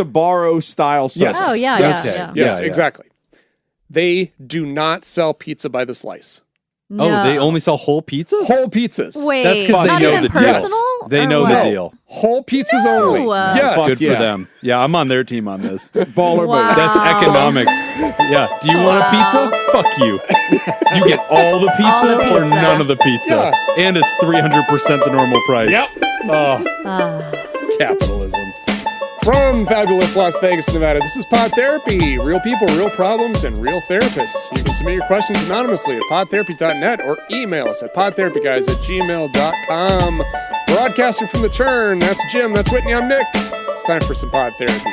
the borrow style service. Oh, yeah, Okay. yeah. Exactly. They do not sell pizza by the slice. No. Oh, they only sell whole pizzas? Whole pizzas. Wait, That's because they not know even the personal? deal. They Or know what? the deal. Whole pizzas only. Yes. Good for them. Yeah, I'm on their team on this. Baller Wow. move. That's economics. Yeah. Do you want a pizza? Fuck you. You get all the pizza, All the or pizza. none of the pizza. Yeah. And it's 300% the normal price. Yep. Oh, capitalism. From fabulous Las Vegas, Nevada, this is Pod Therapy. Real people, real problems, and real therapists. You can submit your questions anonymously at podtherapy.net or email us at podtherapyguys@gmail.com. Broadcasting from the Churn. That's Jim. That's Whitney. I'm Nick. It's time for some Pod Therapy.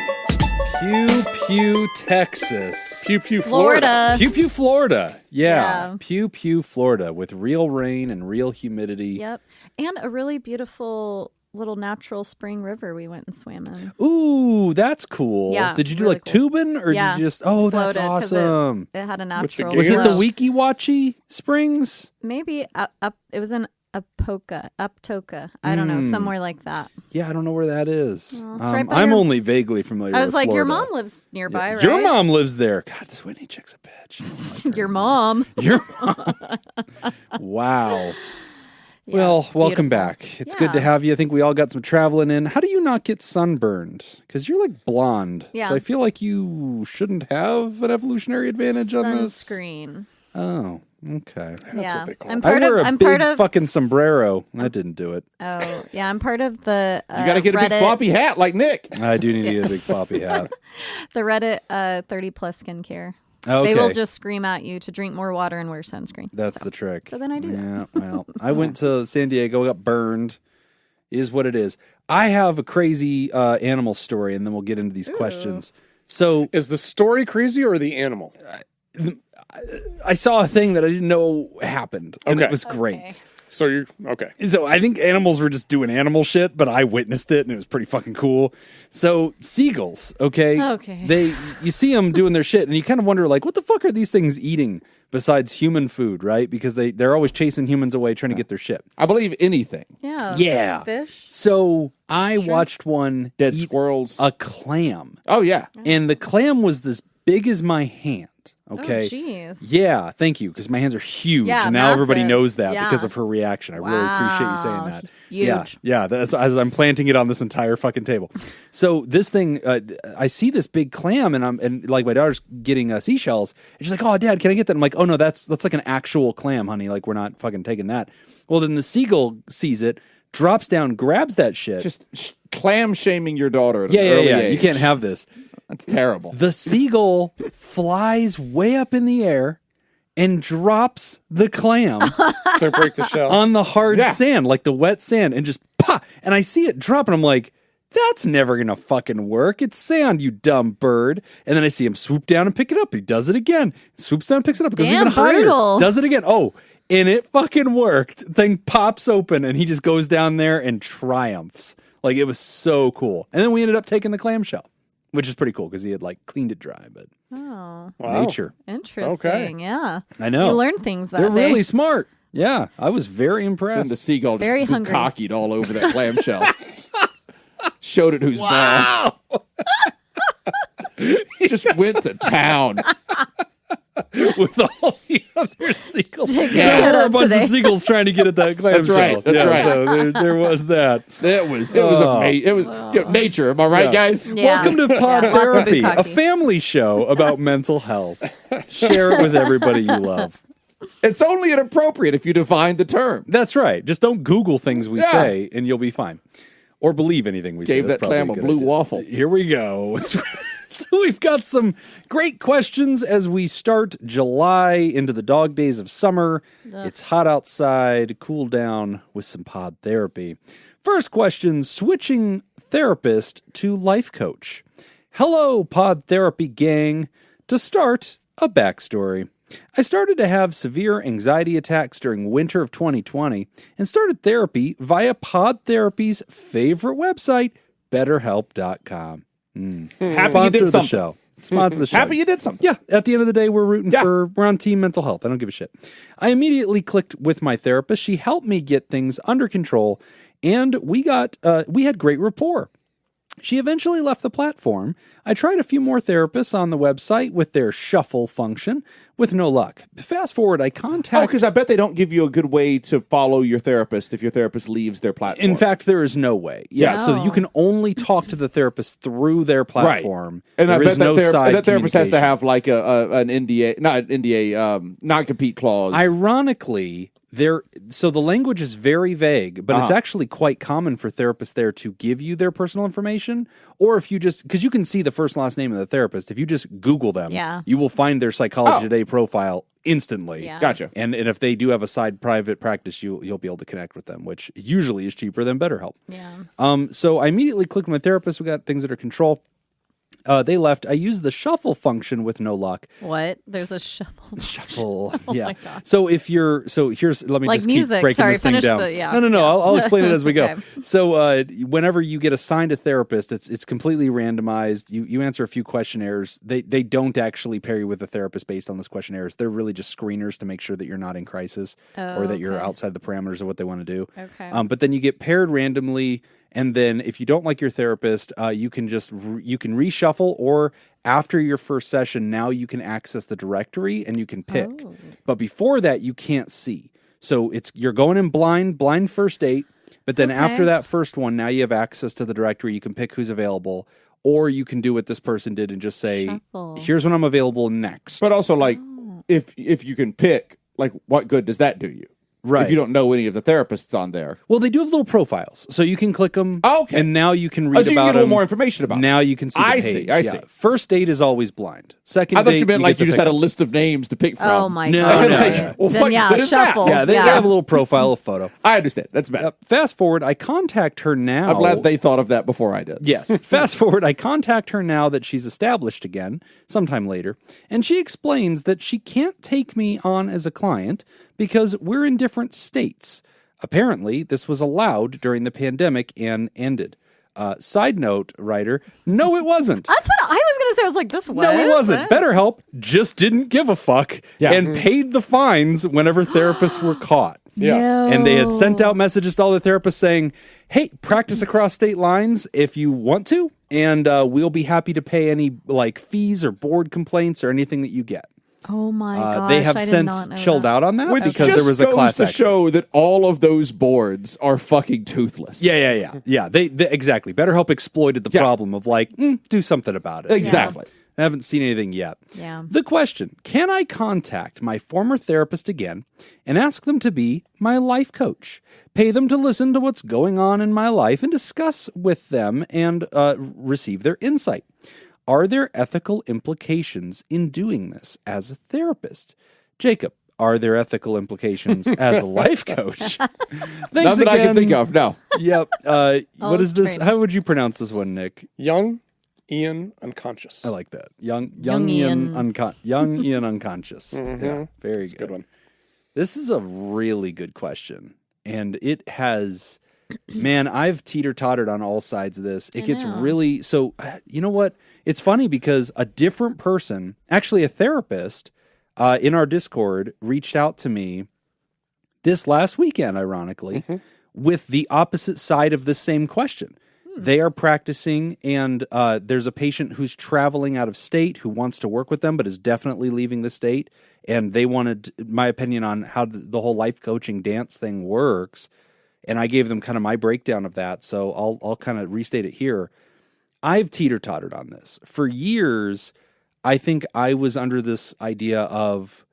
Pew Pew, Texas. Pew Pew, Florida. Pew Pew, Florida. Yeah. Yeah. Pew Pew, Florida, with real rain and real humidity. Yep. And a really beautiful little natural spring river we went and swam in. Ooh, that's cool. Yeah, Did you do really like cool. tubing or Yeah. did you just, oh, that's Floated 'cause awesome. It had a natural Was it the flow. Weeki Watchy Springs? Maybe up it was in Uptoka. I don't know, somewhere like that. Yeah, I don't know where that is. Well, it's right by I'm your- only vaguely familiar I was with like, your Florida. mom lives nearby, right? Your mom lives there. God, this Whitney chick's a bitch. Your mom. Your mom. Wow. Well, it's welcome beautiful. back. It's good to Yeah. have you. I think we all got some traveling in. How do you not get sunburned? Because you're like blonde. Yeah. So I feel like you shouldn't have an evolutionary advantage on this. Sunscreen. Oh, okay. Yeah. what they call I'm it. I part wear of a I'm big part of fucking sombrero. That didn't do it. Oh, yeah, I'm part of the You got to get a big Reddit, floppy hat like Nick. I do need to get a big floppy hat. the Reddit 30 plus skincare. Okay. They will just scream at you to drink more water and wear sunscreen. That's the trick. So then I do that. Yeah, well, I went to San Diego, got burned. Is what it is. I have a crazy animal story, and then we'll get into these questions. So Is the story crazy or the animal? I saw a thing that I didn't know happened, and it Okay. was great. Okay. So you're okay. So I think animals were just doing animal shit, but I witnessed it, and it was pretty fucking cool. So seagulls, okay? Okay. You see them doing their shit, and you kind of wonder, like, what the fuck are these things eating besides human food, right? Because they're always chasing humans away, trying to get their shit. I believe anything. Yeah. Yeah. Fish. So I watched one Dead eat squirrels. a clam, Oh, yeah. and the clam was this big as my hand. Okay. Oh, jeez. Yeah, thank you, because my hands are huge, Yeah, and now everybody massive. knows that Yeah. because of her reaction. I really appreciate you saying that. Huge. Yeah. That's as I'm planting it on this entire fucking table. So this thing, I see this big clam, and like my daughter's getting seashells, and she's like, "Oh, Dad, can I get that?" I'm like, "Oh no, that's like an actual clam, honey. Like we're not fucking taking that." Well, then the seagull sees it, drops down, grabs that shit. Just clam shaming your daughter at yeah. an early You age. can't have this. That's terrible. The seagull flies way up in the air and drops the clam So break the shell. on the hard Yeah. sand, like the wet sand, and just pah! And I see it drop, and I'm like, that's never gonna fucking work. It's sand, you dumb bird. And then I see him swoop down and pick it up. He does it again. Swoops down, picks it up. It goes Damn, even higher. brutal. Does it again. Oh, and it fucking worked. Thing pops open, and he just goes down there and triumphs. Like, it was so cool. And then we ended up taking the clamshell, which is pretty cool because he had like cleaned it dry, but Oh, Wow. nature. interesting. Okay. Yeah. I know. You learn things that They're day. really smart. Yeah, I was very Then impressed. the seagull Very just hungry. cockeyed all over that clamshell. Showed it who's boss. Just went to town. With all the other seagulls. Take There your shit were a up bunch today. of seagulls trying to get at that clamshell. right, that's right. So there was that. It was amazing. It was nature. Am I right, guys? Yeah. Welcome to Pod Yeah, lots of Therapy, a bukkake. family show about mental health. Share it with everybody you love. It's only inappropriate if you define the term. That's right. Just don't Google things we Yeah. say, and you'll be fine. Or believe anything we say. Gave That's that clam probably a good blue idea. waffle. Here we go. So we've got some great questions as we start July into the dog days of summer. It's hot outside. Cool down with some pod therapy. First question, switching therapist to life coach. Hello, Pod Therapy gang. To start, a backstory. I started to have severe anxiety attacks during winter of 2020 and started therapy via Pod Therapy's favorite website, BetterHelp.com. Happy you Sponsor did the something. show. Sponsor the show. Happy you did something. Yeah, at the end of the day, we're rooting Yeah. we're on team mental health. I don't give a shit. I immediately clicked with my therapist. She helped me get things under control, and we had great rapport. She eventually left the platform. I tried a few more therapists on the website with their shuffle function, with no luck. Fast forward, I contact... because I bet they don't give you a good way to follow your therapist if your therapist leaves their platform. In fact, there is no way. Yeah, No. so you can only talk to the therapist through their platform. And there I is bet no side that therapist has to communication. have like an NDA, not an NDA, non-compete clause. Ironically, so the language is very vague, but it's actually quite common for therapists there to give you their personal information, or if you just, because you can see the first and last name of the therapist, if you just Google them, you will find their Psychology Today profile instantly. Yeah. Gotcha. And if they do have a side private practice, you'll be able to connect with them, which usually is cheaper than BetterHelp. Yeah. So I immediately clicked my therapist. We got things under control. They left. I used the shuffle function with no luck. What? There's a shuffle. Shuffle. Oh yeah. my God. So let me Like just music. keep breaking Sorry, this thing finish down. the- yeah. No. I'll explain it as we go. Okay. So whenever you get assigned a therapist, it's completely randomized. You answer a few questionnaires. They don't actually pair you with a therapist based on those questionnaires. They're really just screeners to make sure that you're not in crisis or that you're okay. outside the parameters of what they want to do. Okay. But then you get paired randomly. And then if you don't like your therapist, you can just you can reshuffle, or after your first session, now you can access the directory and you can pick. Oh. But before that, you can't see. So you're going in blind first date. But then after that first one, now you have access to the directory. You can pick who's available, or you can do what this person did and just say, Shuffle. "Here's when I'm available next." But also, like, if you can pick, like, what good does that do you? Right. If you don't know any of the therapists on there. Well, they do have little profiles, so you can click them. Oh, okay. And now you can read So you about can get a little them. more information about Now you can see the I page. see, I see. First date is always blind. Second I thought date, you meant like get you to just had a pick. list of names to pick from. Oh my No, God. no, Like, no. well, Then what yeah, good is that? shuffle. Yeah, they have a little profile, of photo. I understand. That's bad. Fast forward, I contact her now. I'm glad they thought of that before I did. Yes. Fast forward, I contact her now that she's established again, sometime later, and she explains that she can't take me on as a client because we're in different states. Apparently, this was allowed during the pandemic and ended. Side note, writer, no, it wasn't. That's what I was going to say. I was like, this was? No, it wasn't. BetterHelp just didn't give a fuck and paid the fines whenever therapists were caught. Yeah. No. And they had sent out messages to all the therapists saying, hey, practice across state lines if you want to, and we'll be happy to pay any like fees or board complaints or anything that you get. Oh my gosh. They have I did since not know chilled that. out on that Which because just there was a goes class to action. show that all of those boards are fucking toothless. Yeah. They exactly. BetterHelp exploited the problem of like, do something about it. Exactly. I haven't seen anything yet. Yeah. The question, can I contact my former therapist again and ask them to be my life coach? Pay them to listen to what's going on in my life and discuss with them and receive their insight. Are there ethical implications in doing this as a therapist? Jacob, are there ethical implications as a life coach? Thanks None that again. I can think of. No. Yep. What is this? training. How would you pronounce this one, Nick? Young Ian unconscious. I like that. Young Young Ian Ian. Young Ian unconscious. Yeah, very good. Good one. This is a really good question. And it has, man, I've teeter-tottered on all sides of this. It gets know. really, so you know what? It's funny because a different person, actually a therapist in our Discord reached out to me this last weekend, ironically, with the opposite side of the same question. They are practicing, and there's a patient who's traveling out of state who wants to work with them, but is definitely leaving the state. And they wanted my opinion on how the whole life coaching dance thing works. And I gave them kind of my breakdown of that. So I'll kind of restate it here. I've teeter-tottered on this. For years, I think I was under this idea of,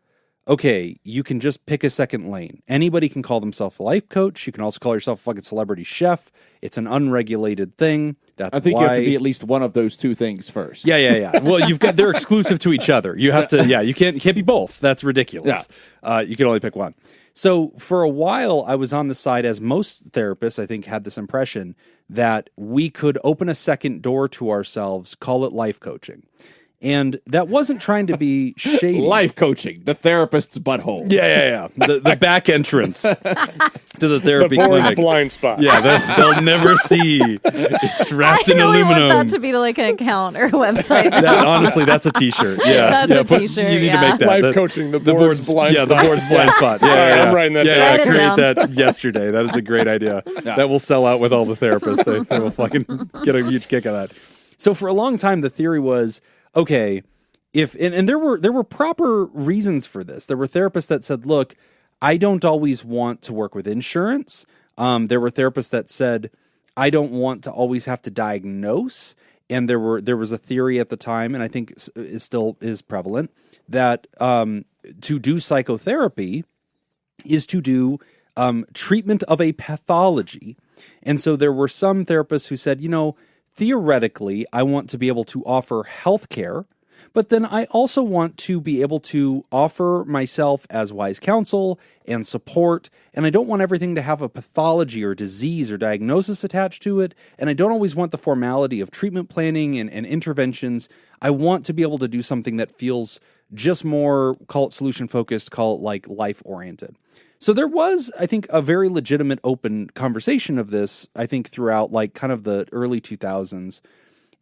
okay, you can just pick a second lane. Anybody can call themselves a life coach. You can also call yourself a fucking celebrity chef. It's an unregulated thing. That's I think why... you have to be at least one of those two things first. Yeah. Well, they're exclusive to each other. You have to, you can't be both. That's ridiculous. You can only pick one. So for a while, I was on the side, as most therapists, I think, had this impression that we could open a second door to ourselves, call it life coaching. And that wasn't trying to be shady. Life coaching, the therapist's butthole. Yeah. The back entrance to the therapy The board's clinic. blind spot. Yeah, they'll never see. It's wrapped in really aluminum. want that to be like an account or a website. Honestly, that's a T-shirt. Yeah, That's a t-shirt, You need to yeah. make that. Life coaching, the board's blind spot. Yeah, the board's blind spot. Yeah, All right, yeah. I'm writing that yeah, down. Yeah, Write it create down. that yesterday. That is a great idea. That will sell out with all the therapists. They will fucking get a huge kick out of that. So for a long time, the theory was, okay, and there were proper reasons for this. There were therapists that said, look, I don't always want to work with insurance. There were therapists that said, I don't want to always have to diagnose. And there was a theory at the time, and I think it still is prevalent, that to do psychotherapy is to do treatment of a pathology. And so there were some therapists who said, theoretically, I want to be able to offer healthcare, but then I also want to be able to offer myself as wise counsel and support, and I don't want everything to have a pathology or disease or diagnosis attached to it, and I don't always want the formality of treatment planning and interventions. I want to be able to do something that feels just more, call it solution-focused, call it like life-oriented. So there was, I think, a very legitimate open conversation of this, I think, throughout like kind of the early 2000s.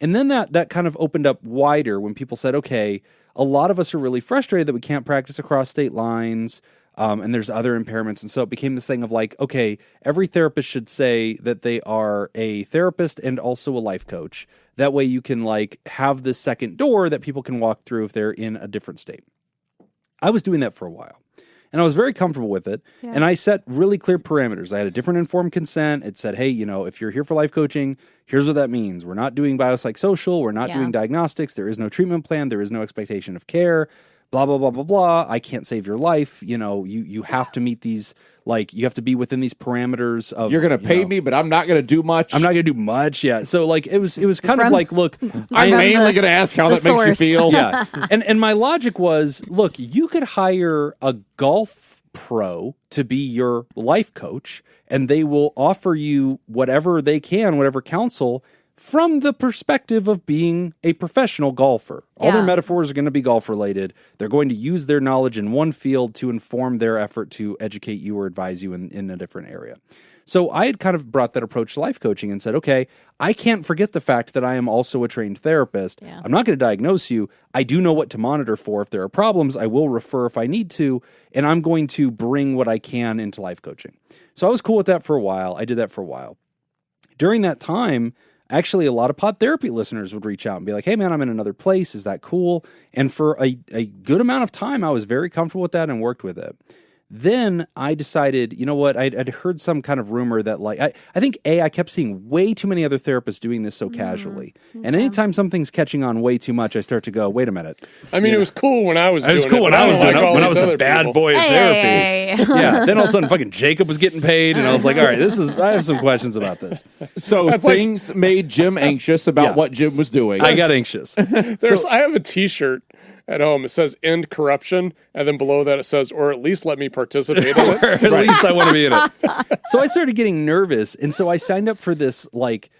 And then that kind of opened up wider when people said, okay, a lot of us are really frustrated that we can't practice across state lines, and there's other impairments. And so it became this thing of like, okay, every therapist should say that they are a therapist and also a life coach. That way you can like have this second door that people can walk through if they're in a different state. I was doing that for a while. And I was very comfortable with it. Yeah. And I set really clear parameters. I had a different informed consent. It said, hey, if you're here for life coaching, here's what that means. We're not doing biopsychosocial. We're not doing diagnostics. There is no treatment plan. There is no expectation of care. Blah, blah, blah, blah, blah. I can't save your life. You have to meet these, like, you have to be within these parameters of. You're going to pay me, but I'm not going to do much. I'm not going to do much. Yeah. So, like, it was kind of like, look, I'm mainly going to ask how that makes you feel. Yeah. And my logic was, look, you could hire a golf pro to be your life coach, and they will offer you whatever they can, whatever counsel, from the perspective of being a professional golfer. All their metaphors are going to be golf related. They're going to use their knowledge in one field to inform their effort to educate you or advise you in a different area. So I had kind of brought that approach to life coaching and said, okay, I can't forget the fact that I am also a trained therapist. Yeah. I'm not going to diagnose you. I do know what to monitor for. If there are problems, I will refer if I need to, and I'm going to bring what I can into life coaching. So I was cool with that for a while. I did that for a while. During that time, actually, a lot of pod therapy listeners would reach out and be like, hey, man, I'm in another place. Is that cool? And for a good amount of time, I was very comfortable with that and worked with it. Then I decided, you know what, I'd heard some kind of rumor that, like, I think, I kept seeing way too many other therapists doing this so casually. Okay. And anytime something's catching on way too much, I start to go, wait a minute. I mean, it was cool when I was doing it. It was cool when I was doing it, when I was the bad boy of therapy. Hey. Yeah, then all of a sudden fucking Jacob was getting paid, and I was like, all right, I have some questions about this. So things made Jim anxious about what Jim was doing. I got anxious. I have a t-shirt at home. It says end corruption, and then below that it says, or at least let me participate in it. At least I want to be in it. So I started getting nervous, and so I signed up for this like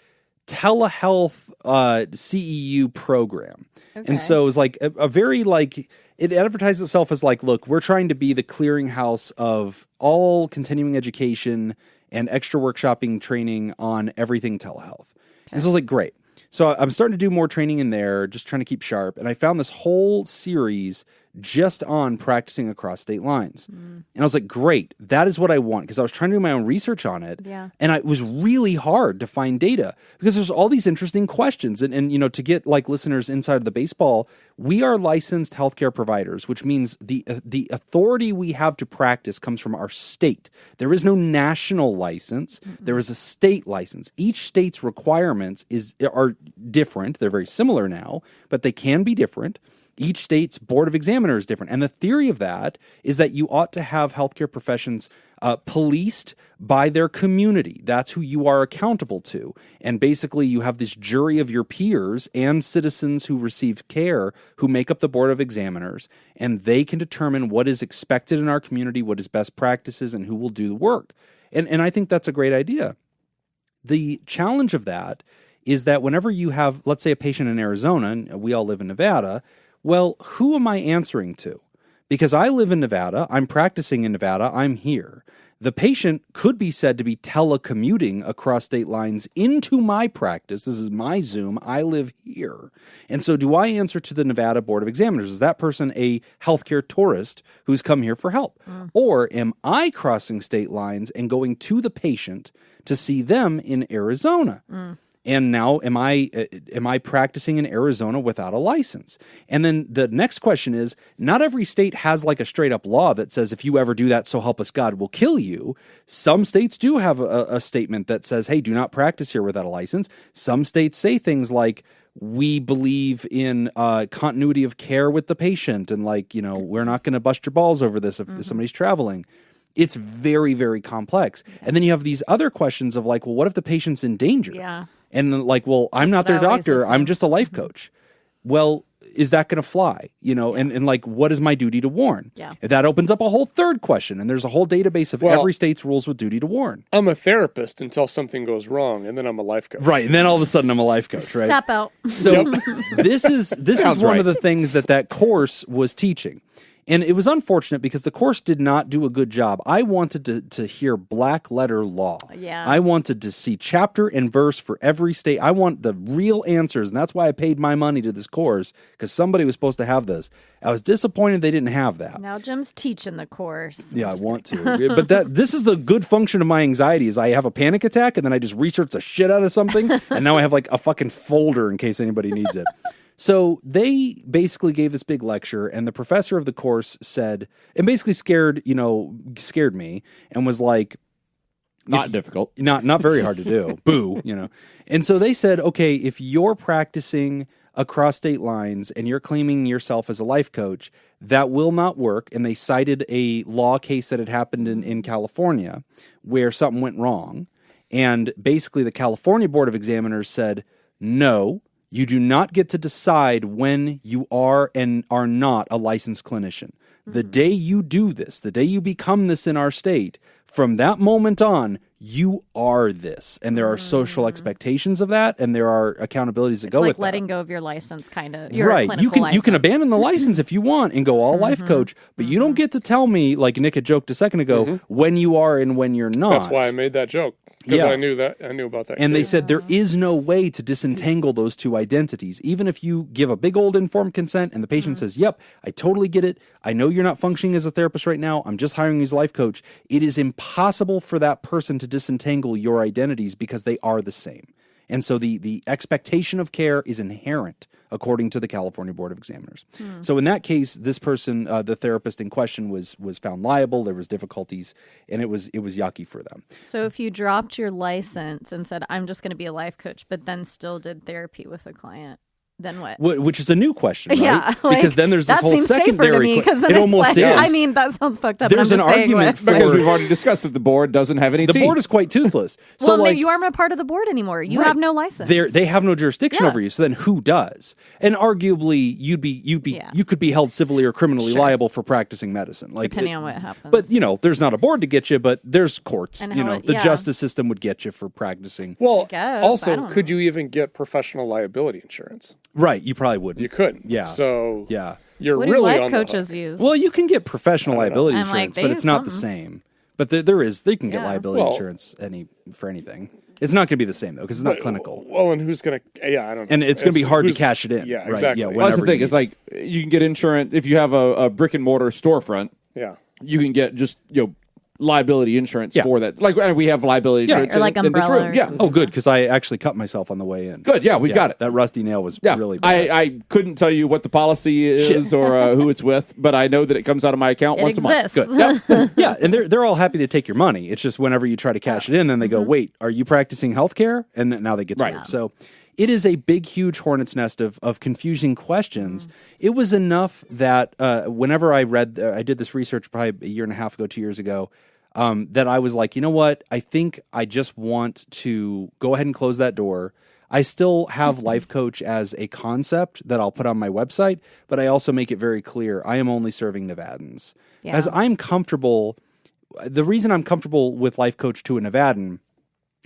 telehealth CEU program. Okay. And so it was like a very like, it advertised itself as like, look, we're trying to be the clearinghouse of all continuing education and extra workshopping training on everything telehealth. Okay. And so I was like, great. So I'm starting to do more training in there, just trying to keep sharp. And I found this whole series just on practicing across state lines. And I was like, great, that is what I want. Because I was trying to do my own research on it. Yeah. And it was really hard to find data because there's all these interesting questions. And to get like listeners inside of the baseball, we are licensed healthcare providers, which means the authority we have to practice comes from our state. There is no national license. Mm-hmm. There is a state license. Each state's requirements are different. They're very similar now, but they can be different. Each state's board of examiners is different. And the theory of that is that you ought to have healthcare professions policed by their community. That's who you are accountable to. And basically you have this jury of your peers and citizens who receive care who make up the board of examiners, and they can determine what is expected in our community, what is best practices, and who will do the work. And I think that's a great idea. The challenge of that is that whenever you have, let's say, a patient in Arizona, and we all live in Nevada, well, who am I answering to? Because I live in Nevada, I'm practicing in Nevada, I'm here. The patient could be said to be telecommuting across state lines into my practice. This is my Zoom. I live here. And so do I answer to the Nevada Board of Examiners? Is that person a healthcare tourist who's come here for help? Or am I crossing state lines and going to the patient to see them in Arizona? And now am I practicing in Arizona without a license? And then the next question is, not every state has like a straight up law that says if you ever do that, so help us God, we'll kill you. Some states do have a statement that says, hey, do not practice here without a license. Some states say things like, we believe in continuity of care with the patient, and like, you know, we're not going to bust your balls over this if somebody's traveling. It's very, very complex. And then you have these other questions of like, well, what if the patient's in danger? Yeah. And like, well, I'm not their That always doctor. is I'm just a life coach. Well, is that going to fly? You know, and like, what is my duty to warn? Yeah. If that opens up a whole third question, and there's a whole database of every state's rules with duty to warn. I'm a therapist until something goes wrong, and then I'm a life coach. Right. And then all of a sudden I'm a life coach, right? Tap out. So this is one right. of the things that course was teaching. And it was unfortunate because the course did not do a good job. I wanted to hear black letter law. Yeah. I wanted to see chapter and verse for every state. I want the real answers, and that's why I paid my money to this course, because somebody was supposed to have this. I was disappointed they didn't have that. Now Jim's teaching the course. Yeah, I want to. But this is the good function of my anxiety is I have a panic attack, and then I just research the shit out of something, and now I have like a fucking folder in case anybody needs it. So they basically gave this big lecture, and the professor of the course said, and basically scared me, and was like, Not difficult. not very hard to do. Boo, you know. And so they said, okay, if you're practicing across state lines and you're claiming yourself as a life coach, that will not work. And they cited a law case that had happened in California where something went wrong. And basically the California Board of Examiners said, no, you do not get to decide when you are and are not a licensed clinician. The day you do this, the day you become this in our state, from that moment on, you are this. And there are social expectations of that, and there are accountabilities that go Like with that. letting go of your license, kind of. Right. You can abandon the license if you want and go all life coach, but you don't get to tell me, like Nick had joked a second ago, when you are and when you're not. That's why I made that joke. Because Yeah. I knew about that. And they case. said there is no way to disentangle those two identities. Even if you give a big old informed consent and the patient says, yep, I totally get it. I know you're not functioning as a therapist right now. I'm just hiring you as a life coach. It is impossible for that person to disentangle your identities because they are the same. And so the expectation of care is inherent according to the California Board of Examiners. So in that case, this person, the therapist in question, was found liable. There was difficulties, and it was yucky for them. So if you dropped your license and said, I'm just going to be a life coach, but then still did therapy with a client, then what? Which is a new question, right? Yeah, because then there's this that whole seems safer to secondary me, 'cause then It it's almost like, is. I mean, that sounds fucked up. There's but an I'm just saying argument what- Because for- we've already discussed that the board doesn't have any the teeth. board is quite toothless. So Well, no, like, you aren't a part of the board anymore. You Right. have no license. they have no jurisdiction Yeah. over you. So then who does? And arguably, Yeah. you could be held civilly or criminally Sure. liable for practicing medicine. Like Depending on what happens. But there's not a board to get you, but there's courts. And how it- The yeah. justice system would get you for practicing. Well, guess, I also, don't could know. you even get professional liability insurance? Right, you probably wouldn't. You couldn't. Yeah. So Yeah. you're what do really life on the coaches hook. use? Well, you can get professional liability I'm like, insurance, they but do it's not the something. same. But they can get Yeah. liability Well- insurance for anything. It's not going to be the same though because it's not clinical. Well, and who's gonna? Yeah, I don't. know. And it's going to be hard to who's- cash it in. Yeah, right? exactly. Yeah, Well, that's the whenever thing. you It's like you can get insurance if you have a brick and mortar storefront. Yeah. You can get just liability insurance Yeah. for that. Like we have liability Yeah. insurance Or like in this umbrella room. or Yeah. something. Oh, good, because I actually cut myself on the way in. Good. Yeah, we've got it. That rusty nail was Yeah, really bad. I couldn't tell you what the policy is or who it's with, but I know that it comes out of my account It once a month. exists. Good. Yep. Yeah, and they're all happy to take your money. It's just whenever you try to cash it in, then they go, "Wait, are you practicing healthcare?" And then now they get to it. So it is a big, huge hornet's nest of confusing questions. It was enough that whenever I did this research probably a year and a half ago, 2 years ago. That I was like, you know what? I think I just want to go ahead and close that door. I still have life coach as a concept that I'll put on my website, but I also make it very clear I am only serving Nevadans. Yeah. As I'm comfortable, the reason I'm comfortable with life coach to a Nevadan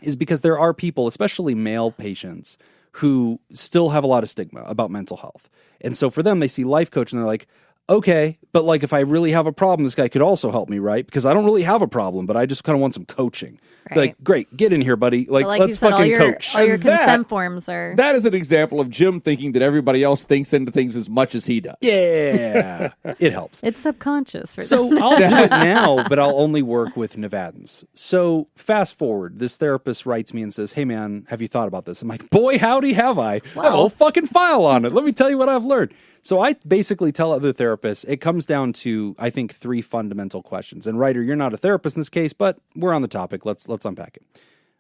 is because there are people, especially male patients, who still have a lot of stigma about mental health. And so for them, they see life coach and they're like, okay, but like if I really have a problem, this guy could also help me, right? Because I don't really have a problem, but I just kind of want some coaching. Right. Like, great, get in here, buddy. Like But you let's said, fucking all coach. all your And that- consent forms are. That is an example of Jim thinking that everybody else thinks into things as much as he does. Yeah, it helps. It's subconscious for So them. I'll do it now, but I'll only work with Nevadans. So fast forward, this therapist writes me and says, hey man, have you thought about this? I'm like, boy, howdy have I. I have a whole fucking file on it. Let me tell you what I've learned. So I basically tell other therapists, it comes down to, I think, 3 fundamental questions. And Ryder, you're not a therapist in this case, but we're on the topic. Let's unpack it.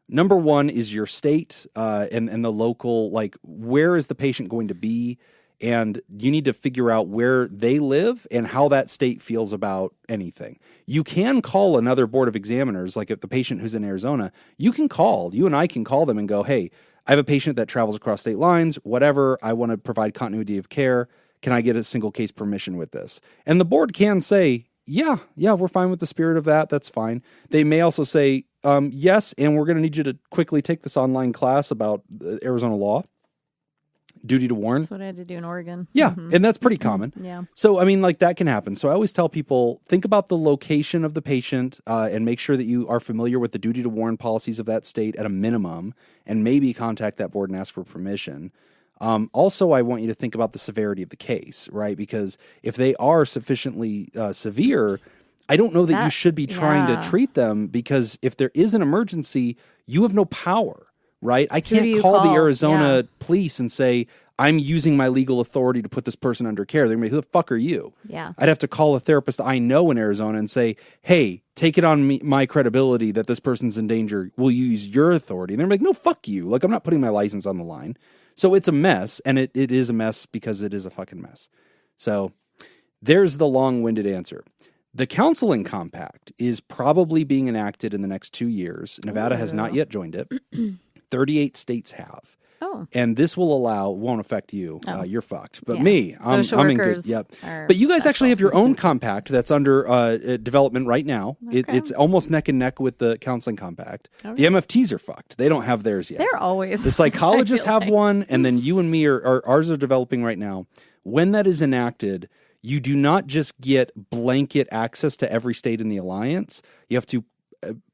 Number 1 is your state and the local, like, where is the patient going to be? And you need to figure out where they live and how that state feels about anything. You can call another board of examiners, like if the patient who's in Arizona, you and I can call them and go, hey, I have a patient that travels across state lines, whatever, I want to provide continuity of care. Can I get a single case permission with this? And the board can say, yeah, we're fine with the spirit of that. That's fine. They may also say, yes, and we're going to need you to quickly take this online class about Arizona law, duty to warn. That's what I had to do in Oregon. Yeah, and that's pretty common. Yeah. So, I mean, like that can happen. So I always tell people, think about the location of the patient and make sure that you are familiar with the duty to warn policies of that state at a minimum, and maybe contact that board and ask for permission. Also, I want you to think about the severity of the case, right? Because if they are sufficiently severe, I don't know that you should be trying to treat them, because if there is an emergency, you have no power, right? I do can't you call the call? Arizona Yeah. police and say, I'm using my legal authority to put this person under care. They're going to be, who the fuck are you? Yeah. I'd have to call a therapist I know in Arizona and say, hey, take it on me, my credibility that this person's in danger. Will you use your authority? And they're like, no, fuck you. Like, I'm not putting my license on the line. So it's a mess, and it is a mess because it is a fucking mess. So there's the long-winded answer. The counseling compact is probably being enacted in the next 2 years. Nevada has not yet joined it. 38 states have. Oh. And this will allow, won't affect you. You're fucked. But Yeah. me, I'm in good. workers Yep. are But you guys actually special. have your own compact that's under development right now. It's almost neck and neck with the counseling compact. The MFTs are fucked. They don't have theirs yet. They're always. The psychologists I feel have like. one, and then you and me ours are developing right now. When that is enacted, you do not just get blanket access to every state in the alliance. You have to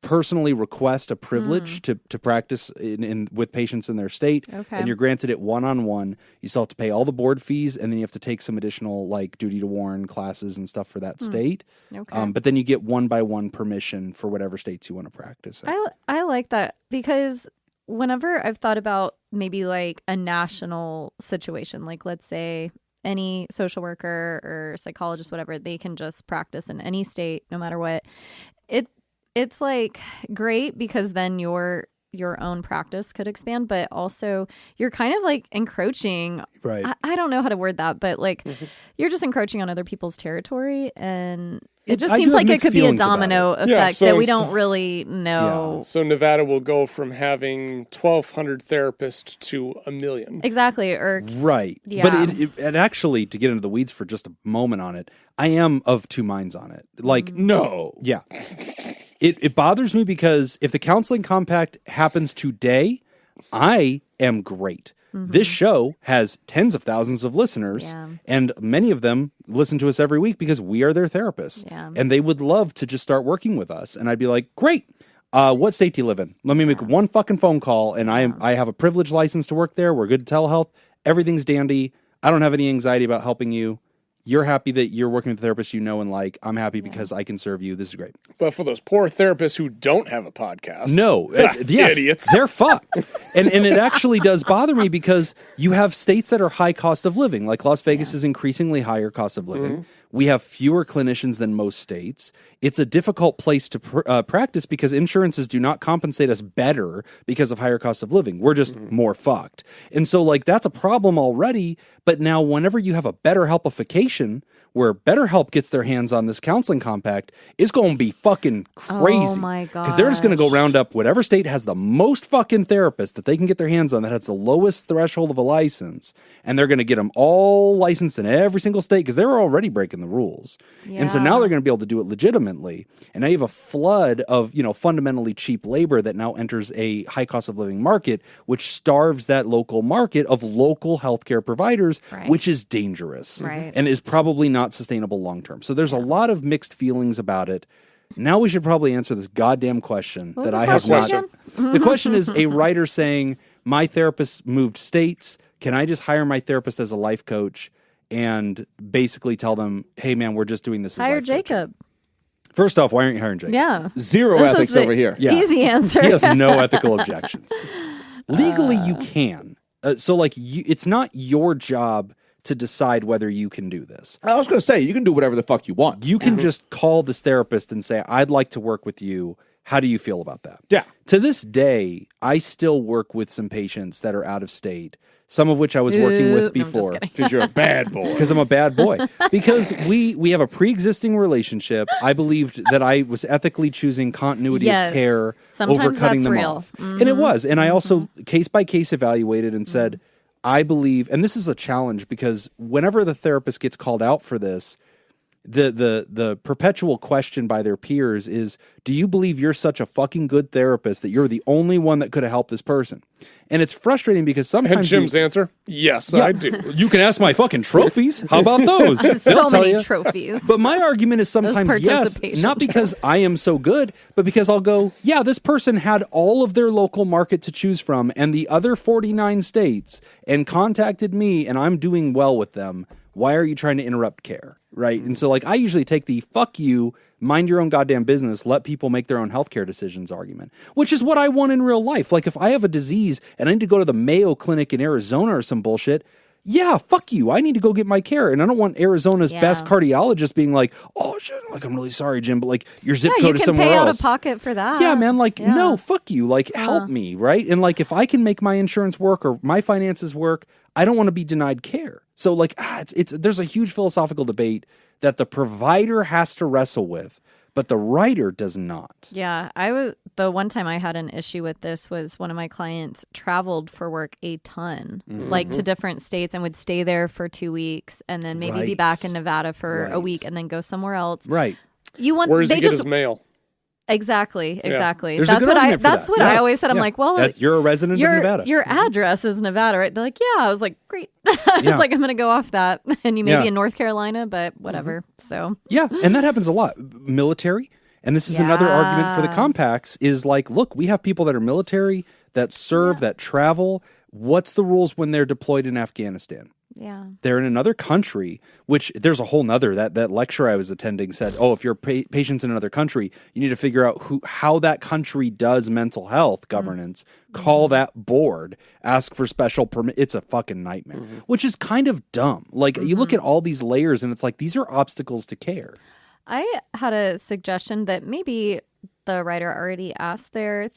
personally request a privilege to practice in with patients in their state, Okay. and you're granted it one-on-one. You still have to pay all the board fees, and then you have to take some additional like duty to warn classes and stuff for that state. Okay. But then you get one-by-one permission for whatever states you want to practice in. I like that, because whenever I've thought about maybe like a national situation, like let's say any social worker or psychologist, whatever, they can just practice in any state, no matter what. It's like great, because then your own practice could expand, but also you're kind of like encroaching. Right. I don't know how to word that, but like you're just encroaching on other people's territory, and it just I seems do have like it mixed could be a feelings about domino it. effect so that we it's- don't really know. So Nevada will go from having 1,200 therapists to 1 million. Exactly. Or Right. Yeah. But it actually, to get into the weeds for just a moment on it, I am of two minds on it. Like, No. yeah. It bothers me because if the counseling compact happens today, I am great. This show has tens of thousands of listeners, Yeah. and many of them listen to us every week because we are their therapists. Yeah. And they would love to just start working with us. And I'd be like, great. What state do you live in? Let me make one fucking phone call, and I have a privileged license to work there. We're good at telehealth. Everything's dandy. I don't have any anxiety about helping you. You're happy that you're working with a therapist you know and like. I'm happy because I can serve you. This is great. But for those poor therapists who don't have a podcast. No, yes, Idiots. they're fucked. And it actually does bother me because you have states that are high cost of living, like Las Vegas is increasingly higher cost of living. We have fewer clinicians than most states. It's a difficult place to practice because insurances do not compensate us better because of higher cost of living. We're just more fucked. And so, like, that's a problem already. But now whenever you have a BetterHelpification, where BetterHelp gets their hands on this counseling compact, it's going to be fucking crazy. Oh my Because they're just going to go gosh. round up whatever state has the most fucking therapists that they can get their hands on that has the lowest threshold of a license, and they're going to get them all licensed in every single state because they're already breaking the rules. And so now they're going to be able to do it legitimately. And now you have a flood of, fundamentally cheap labor that now enters a high cost of living market, which starves that local market of local healthcare providers, which is dangerous and is probably not sustainable long term. So there's a lot of mixed feelings about it. Now we should probably answer this goddamn question that I have not. The question is a writer saying, my therapist moved states. Can I just hire my therapist as a life coach and basically tell them, hey, man, we're just doing this as hire life Jacob. Coaching? First off, why aren't you hiring Jacob? Yeah. Zero ethics over here. Yeah. Easy answer. He has no ethical objections. Legally, you can. It's not your job to decide whether you can do this. I was going to say, you can do whatever the fuck you want. You can just call this therapist and say, I'd like to work with you. How do you feel about that? Yeah. To this day, I still work with some patients that are out of state, some of which I was working with before. Because you're a bad boy. Because I'm a bad boy. Because we have a pre-existing relationship. I believed that I was ethically choosing continuity of care over cutting them off. And it was. And I also case by case evaluated and said, I believe, and this is a challenge because whenever the therapist gets called out for this, the perpetual question by their peers is, do you believe you're such a fucking good therapist that you're the only one that could have helped this person? And it's frustrating because sometimes... And Jim's answer, yes, I do. You can ask my fucking trophies. How about those? So many trophies. But my argument is sometimes yes, not because I am so good, but because I'll go, yeah, this person had all of their local market to choose from and the other 49 states and contacted me and I'm doing well with them. Why are you trying to interrupt care? Right. And so I usually take the fuck you, mind your own goddamn business, let people make their own healthcare decisions argument, which is what I want in real life. Like if I have a disease and I need to go to the Mayo Clinic in Arizona or some bullshit, yeah, fuck you. I need to go get my care. And I don't want Arizona's best cardiologist being like, oh shit, I'm really sorry, Jim, but your zip code is somewhere else. You can pay out of pocket for that. Yeah, man, no, fuck you. Help me, right? And if I can make my insurance work or my finances work, I don't want to be denied care. So there's a huge philosophical debate that the provider has to wrestle with, but the writer does not. Yeah, the one time I had an issue with this was one of my clients traveled for work a ton, to different states and would stay there for 2 weeks and then maybe be back in Nevada for a week and then go somewhere else. Right. Where does he get his mail? Exactly. There's That's what I always said. I'm like, well, you're a resident of Nevada. Your address is Nevada, right? They're like, yeah. I was like, great. I was like, I'm going to go off that. And you may be in North Carolina, but whatever. So yeah, and that happens a lot. Military, and this is another argument for the compacts is look, we have people that are military, that serve, that travel. What's the rules when they're deployed in Afghanistan? Yeah. They're in another country, which there's a whole nother, that lecture I was attending said, if your patient's in another country, you need to figure out how that country does mental health governance, call that board, ask for special permit. It's a fucking nightmare, which is kind of dumb. You look at all these layers and it's these are obstacles to care. I had a suggestion that maybe the writer already asked their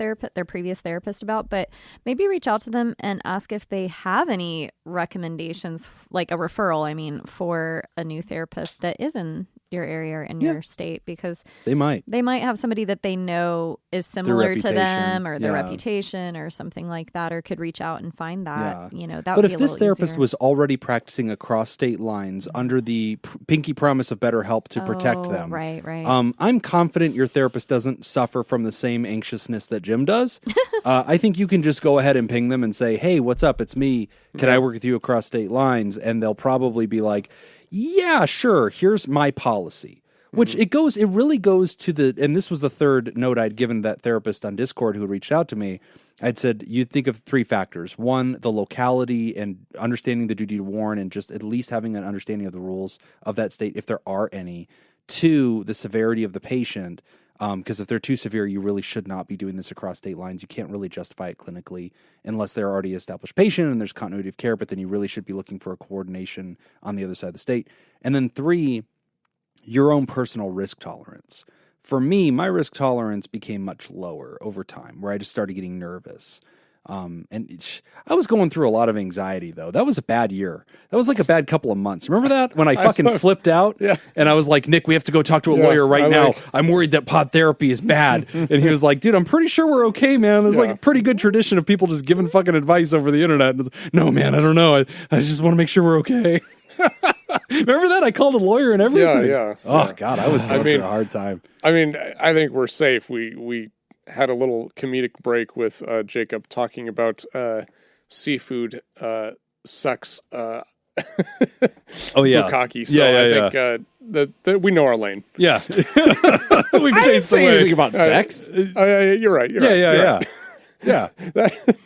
previous therapist about, but maybe reach out to them and ask if they have any recommendations, like a referral, for a new therapist that is in your area or in your state, because they might have somebody that they know is similar to them or their reputation or something like that, or could reach out and find that, that but would if be a this little therapist easier. was already practicing across state lines under the pinky promise of better help to protect them. Right. I'm confident your therapist doesn't suffer from the same anxiousness that Jim does. I think you can just go ahead and ping them and say, hey, what's up? It's me. Can I work with you across state lines? And they'll probably be like, yeah, sure. Here's my policy. Which it really goes to and this was the third note I'd given that therapist on Discord who had reached out to me. I'd said, you think of 3 factors. 1, the locality and understanding the duty to warn and just at least having an understanding of the rules of that state, if there are any. 2, the severity of the patient. Because if they're too severe, you really should not be doing this across state lines. You can't really justify it clinically unless they're already an established patient and there's continuity of care, but then you really should be looking for a coordination on the other side of the state. And then 3, your own personal risk tolerance. For me, my risk tolerance became much lower over time, where I just started getting nervous. And I was going through a lot of anxiety, though. That was a bad year. That was a bad couple of months. Remember that? When I fucking flipped out? Yeah. And I was like, Nick, we have to go talk to a lawyer right now. I'm worried that pod therapy is bad. And he was like, dude, I'm pretty sure we're okay, man. There's a pretty good tradition of people just giving fucking advice over the internet. And no, man, I don't know. I just want to make sure we're okay. Remember that? I called a lawyer and everything. Yeah. Oh, God, I was going through a hard time. I mean, I think we're safe. We had a little comedic break with Jacob talking about seafood sex. Oh, yeah. Bukkake. So I think that we know our lane. Yeah. We've I didn't chased say away. anything about sex. You're right. Yeah.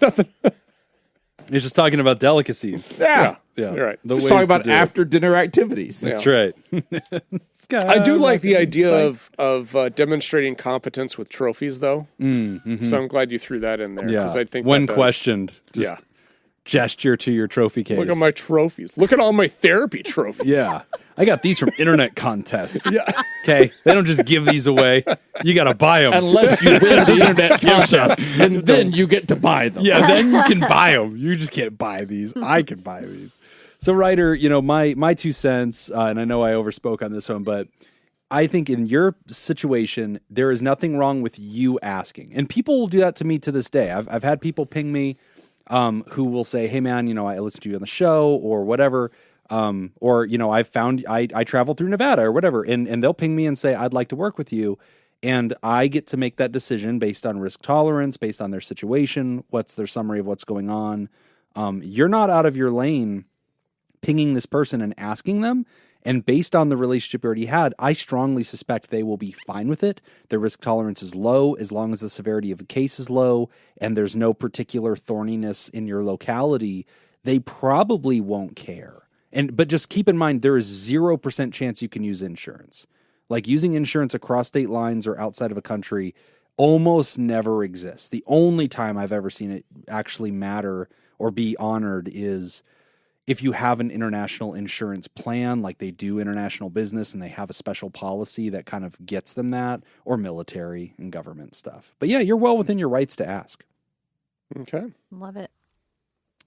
Nothing. You're just talking about delicacies. Yeah. Yeah. You're right. The Just ways talking to about do it. after dinner activities. That's right. I do like the idea of demonstrating competence with trophies, though. So I'm glad you threw that in there. Yeah. 'Cause I think when that does- questioned, just gesture to your trophy case. Look at my trophies. Look at all my therapy trophies. Yeah. I got these from internet contests. Yeah. Okay. They don't just give these away. You got to buy them. Unless you win the internet contest, and then you get to buy them. Yeah, then you can buy them. You just can't buy these. I can buy these. So, Ryder, my 2 cents, and I know I overspoke on this one, but I think in your situation, there is nothing wrong with you asking. And people will do that to me to this day. I've had people ping me who will say, hey, man, I listened to you on the show or whatever. Or, I travel through Nevada or whatever. And they'll ping me and say, I'd like to work with you. And I get to make that decision based on risk tolerance, based on their situation, what's their summary of what's going on. You're not out of your lane pinging this person and asking them. And based on the relationship you already had, I strongly suspect they will be fine with it. Their risk tolerance is low as long as the severity of the case is low and there's no particular thorniness in your locality. They probably won't care. But just keep in mind, there is 0% chance you can use insurance. Like using insurance across state lines or outside of a country almost never exists. The only time I've ever seen it actually matter or be honored is if you have an international insurance plan, like they do international business and they have a special policy that kind of gets them that, or military and government stuff. But yeah, you're well within your rights to ask. Okay. Love it.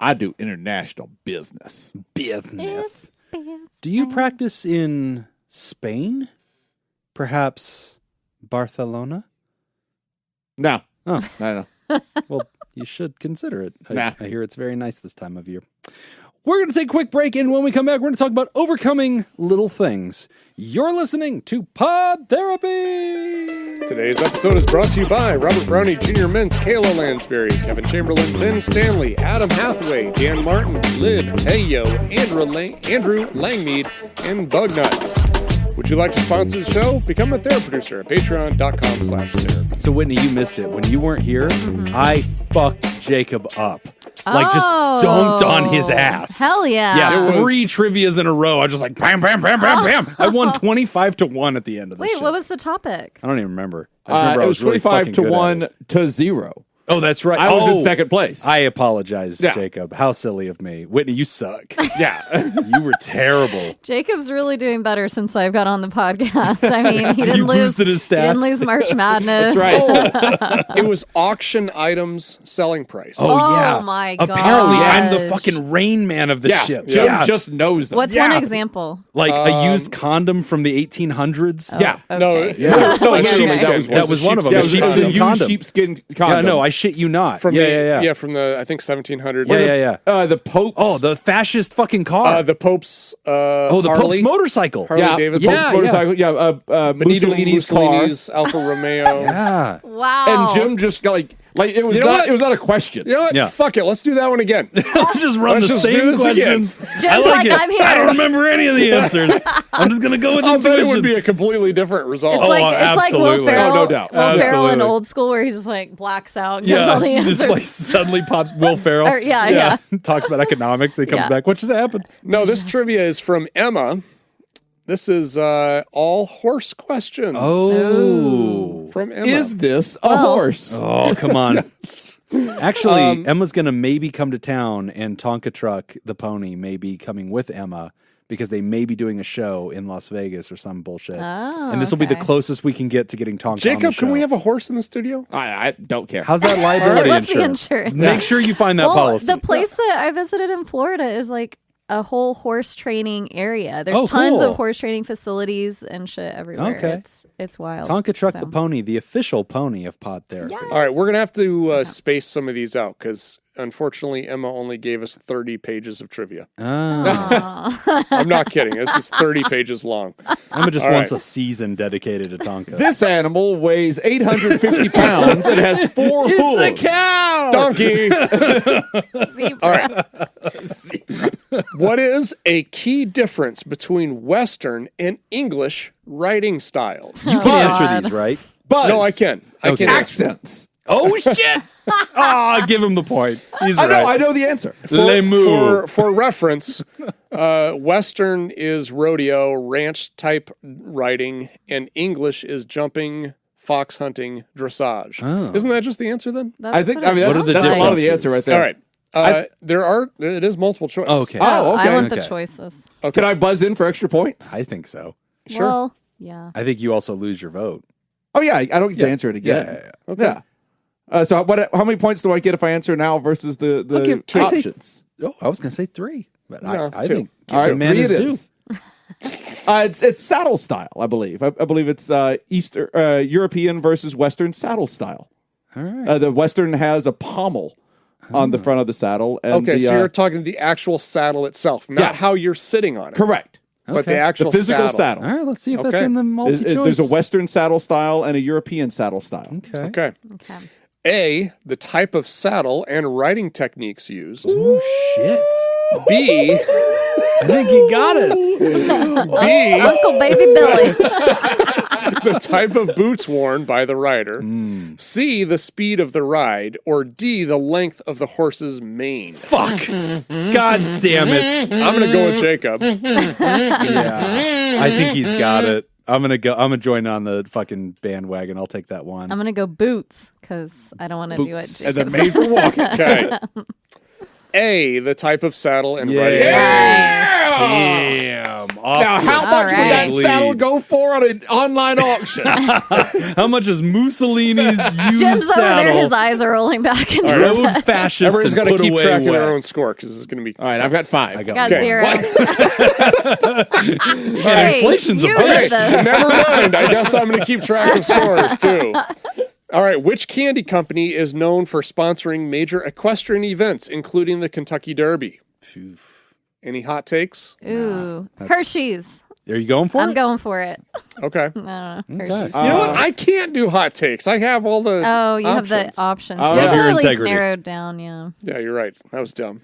I do international business. Business. Do you practice in Spain? Perhaps Barcelona? No. Oh, No. well, you should consider it. Nah. I hear it's very nice this time of year. We're going to take a quick break, and when we come back, we're going to talk about overcoming little things. You're listening to Pod Therapy! Today's episode is brought to you by Robert Brownie, Jr. Mintz, Kayla Lansbury, Kevin Chamberlain, Lynn Stanley, Adam Hathaway, Dan Martin, Lib, Heyo, Andrew Langmead, and Bugnuts. Would you like to sponsor the show? Become a therapy producer at patreon.com/therapy. So, Whitney, you missed it. When you weren't here, I fucked Jacob up. Like, just dunked on his ass. Hell yeah. Yeah, It was- 3 trivias in a row. I was just like, bam, bam, bam, bam, bam. I won 25-1 at the end of the Wait, shit. what was the topic? I don't even remember. I just remember It I was really 25 fucking to good at 1 it. to 0. Oh, that's right. I was in second place. I apologize, Yeah. Jacob. How silly of me. Whitney, you suck. Yeah. You were terrible. Jacob's really doing better since I've got on the podcast. I mean, he didn't You lose. boosted his He didn't stats. lose March Madness. That's right. It was auction items selling price. Oh, Oh, yeah. my Apparently, I'm the gosh. fucking Rain Man of the Yeah. ship. Jim Yeah. just knows them. What's Yeah. one example? Like a used condom from the 1800s. Yeah. No, Okay. Yeah. no, Okay. sheepskin. That was one of them. Yeah, A it was a sheepskin used condom. sheepskin Yeah, condom. no, I shit you not. From yeah. from the I think 1700s. Yeah. The Pope's. Oh, the fascist fucking car. The Pope's the Harley, Pope's motorcycle. Harley yeah, Davidson. Yeah, motorcycle. Yeah, Benito Mussolini's car. Mussolini's Alfa Romeo. Yeah. Wow. And Jim just got like it was You know not what? it was not a question. You know what? Yeah. Fuck it. Let's do that one again. Just run Let's the just do same this again. questions. Jim's I like like, it. I'm here. I don't remember any of the answers. I'm just gonna go with I'll bet it would intuition. be a completely different result. It's like absolutely. Will Ferrell, Oh, no doubt. Will Ferrell in Absolutely. Old School where he just like blacks out and gives all the Yeah, answers. just like suddenly pops Will Ferrell. Or- yeah. Talks about economics. He comes Yeah. back. What just happened? No, this trivia is from Emma. This is all horse questions. Oh. From Emma. Is this a horse? Oh, come on. Actually, Emma's going to maybe come to town, and Tonka Truck, the pony, may be coming with Emma because they may be doing a show in Las Vegas or some bullshit. And this will be the okay. closest we can get to getting Tonka on the Jacob, show. can we have a horse in the studio? I don't care. How's that liability What's the insurance? insurance? Make sure you find that well, policy. the place that I visited in Florida is like a whole horse training area. There's Oh, tons cool. of horse training facilities and shit everywhere. Okay. It's wild. Tonka Truck So. the pony, the official pony of Pod Therapy. Yeah. All right, we're going to have to space some of these out because unfortunately, Emma only gave us 30 pages of trivia. Aw. I'm not kidding. This is 30 pages long. Emma just All wants right. a season dedicated to Tonka. This animal weighs 850 pounds and has 4 hooves. cow! Donkey! Zebra. All right. What is a key difference between Western and English writing styles? You can answer these, right? Buzz. No, I can. I Okay. can. Accents. Oh, shit! Give him the point. He's I right. know the answer. For reference, Western is rodeo, ranch type riding, and English is jumping, fox hunting, dressage. Oh. Isn't that just the answer then? I think. what it I mean, What that's, are the that's a lot of the differences? answer right there. All right. It is multiple choice. Okay. Oh, okay. I want Okay. the choices. Can I buzz in for extra points? I think so. Sure. Well, yeah. I think you also lose your vote. Oh yeah, I don't get to answer it again. Yeah. Okay. Yeah. So how many points do I get if I answer now versus the I say- options? Oh, I was going to say 3. But No, I 2. think All right, man 3 is it due. is. It's saddle style, I believe. I believe it's Eastern European versus Western saddle style. All right. The Western has a pommel on the front of the saddle. And Okay, the, so you're talking the actual saddle itself, not Yeah. how you're sitting on it. correct. But the Okay. actual The physical saddle. saddle. All right, let's see if that's Okay. in the multi-choice. There's a Western saddle style and a European saddle style. Okay. Okay. Okay. A, the type of saddle and riding techniques used. Oh, shit. B, I think you got it. B, Uncle Baby Billy. the type of boots worn by the rider. Hmm. C, the speed of the ride. Or D, the length of the horse's mane. Fuck. God damn it. I'm going to go with Jacob. Yeah. I think he's got it. I'm gonna join on the fucking bandwagon. I'll take that one. I'm going to go boots because I don't want to do it. Boots. And they're Jacob's. made for walking. Okay. A, the type of saddle and riding Yeah. techniques. Damn. Now, how much would that Alright. saddle go for on an online auction? How much is Mussolini's used Jim's over there. saddle? His eyes are rolling back. In All his right. Road fascist Everyone's and got to put keep away track of wet. their own score because this is going to be. All right, I've got 5. I got got Okay. 0. And Hey, inflation's a you bitch. did this. Never mind. I guess I'm going to keep track of scores too. All right. Which candy company is known for sponsoring major equestrian events, including the Kentucky Derby? Phew. Any hot takes? Ooh. that's- Hershey's. Are you going for I'm it? going for it. Okay. I don't know. Okay. Hershey's. You know what? I can't do hot takes. I have all the. Oh, you have options. the options. Oh, You have love to your at least integrity. narrow it down, yeah. Yeah, you're right. That was dumb.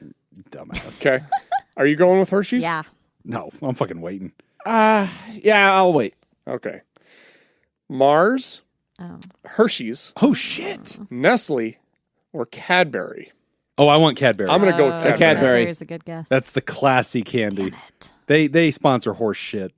Dumbass. Okay. Are you going with Hershey's? Yeah. No, I'm fucking waiting. Yeah, I'll wait. Okay. Mars, Oh. Hershey's, Oh shit. Nestle, or Cadbury? Oh, I want Cadbury. I'm going to go with Oh, Cadbury. Cadbury. Here's a good guess. That's the classy candy. They sponsor horse shit.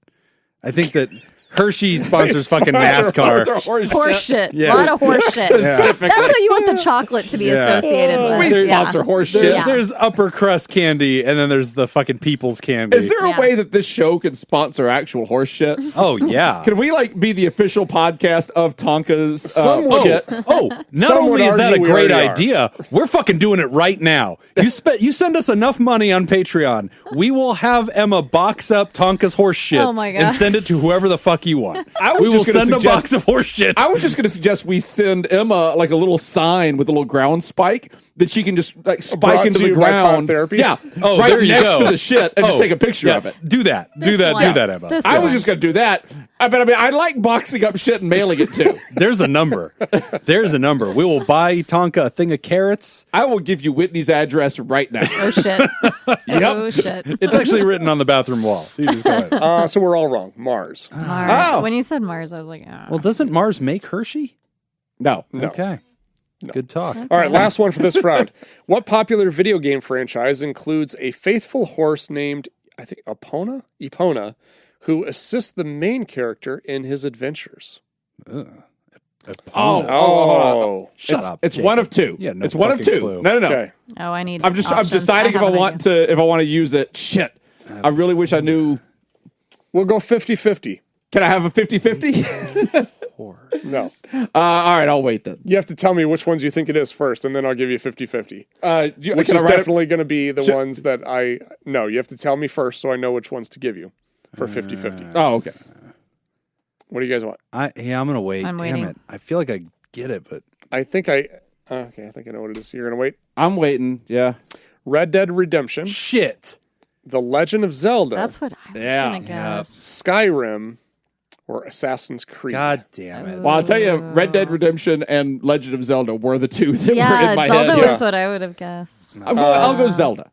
I think that Hershey sponsors fucking NASCAR. Horse shit. Yeah. A lot of horse shit. That's what you want the chocolate to be Yeah. associated with. We Yeah. sponsor horse There- shit. Yeah. There's upper crust candy, and then there's the fucking people's candy. Is there a Yeah. way that this show can sponsor actual horse shit? Oh yeah. Can we be the official podcast of Tonka's Some would. shit? Oh, not Some only would is that a argue we great already are. idea, we're fucking doing it right now. You send us enough money on Patreon, we will have Emma box up Tonka's horse shit Oh my God. and send it to whoever the fuck you want. was We will just gonna send a suggest- box of horse shit. I was just going to suggest we send Emma a little sign with a little ground spike that she can just spike Brought into to the you by ground. PodTherapy? Yeah, Oh, right there you next go. to the shit and just take a picture yeah, of it. Do that. Do This that. one. Do that, Emma. This I was one. just going to do that. But I like boxing up shit and mailing it too. There's a number. There's a number. We will buy Tonka a thing of carrots. I will give you Whitney's address right now. Oh, shit. Oh, shit. It's actually written on the bathroom wall. You just go ahead. So we're all wrong. Mars. Mars. Oh. When you said Mars, I was like, oh. Well, doesn't Mars make Hershey? No. Okay. Good talk. All right, last one for this round. What popular video game franchise includes a faithful horse named, I think, Epona, who assists the main character in his adventures? Oh. Shut up. It's Jacob. one of two. Yeah, no it's one of fucking two. clue. No. Okay. Oh, I need I'm options. deciding if have I an want idea. to use it. Shit. I really wish I knew. We'll go 50-50. Can I have a 50-50? No. All right, I'll wait then. You have to tell me which ones you think it is first, and then I'll give you 50-50. Which can is I write it- definitely going to be the ones that I... No, you have to tell me first so I know which ones to give you for 50-50. Oh, okay. What do you guys want? I'm gonna wait. I'm Damn waiting. it. I feel like I get it, but I think I Okay, I think I know what it is. You're going to wait? I'm waiting. Yeah. Red Dead Redemption. Shit. The Legend of Zelda. That's what I was Yeah. gonna guess. Skyrim. Or Assassin's Creed. God damn it. Well, I'll tell you, Red Dead Redemption and Legend of Zelda were the two that were Yeah, in my Zelda head. was what I would have guessed. I'll go Zelda.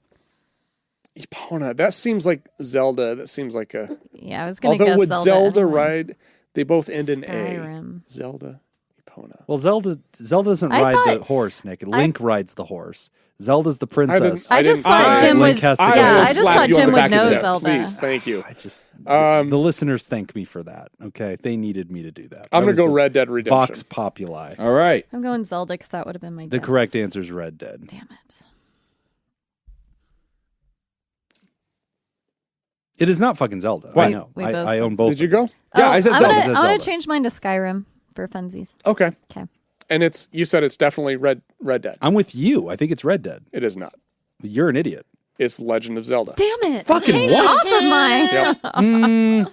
Epona. That seems like Zelda. That seems like a... Yeah, I was gonna Although guess with Zelda. Zelda, anyway. right? They both end in Skyrim. A. Zelda. Epona. Well, Zelda doesn't I ride the thought- horse, Nick. Link rides the horse. Zelda's the princess. I just thought Jim Link would. has to go. Yeah, will I just slap thought you on Jim the would back of know the head. Zelda. Please, thank you. The listeners thank me for that. Okay, they needed me to do that. I'm That going was to go the Red Dead Redemption. Vox Populi. All right. I'm going Zelda because that would have been my The guess. correct answer is Red Dead. Damn it. It is not fucking Zelda. What? I know. We both I own both. Did you of go? these. Yeah, I said I'm Zelda. Gonna, I said I'm gonna Zelda. change mine to Skyrim for funsies. Okay. Okay. And you said it's definitely Red Dead. I'm with you. I think it's Red Dead. It is not. You're an idiot. It's Legend of Zelda. Damn it! Fucking Change what? off of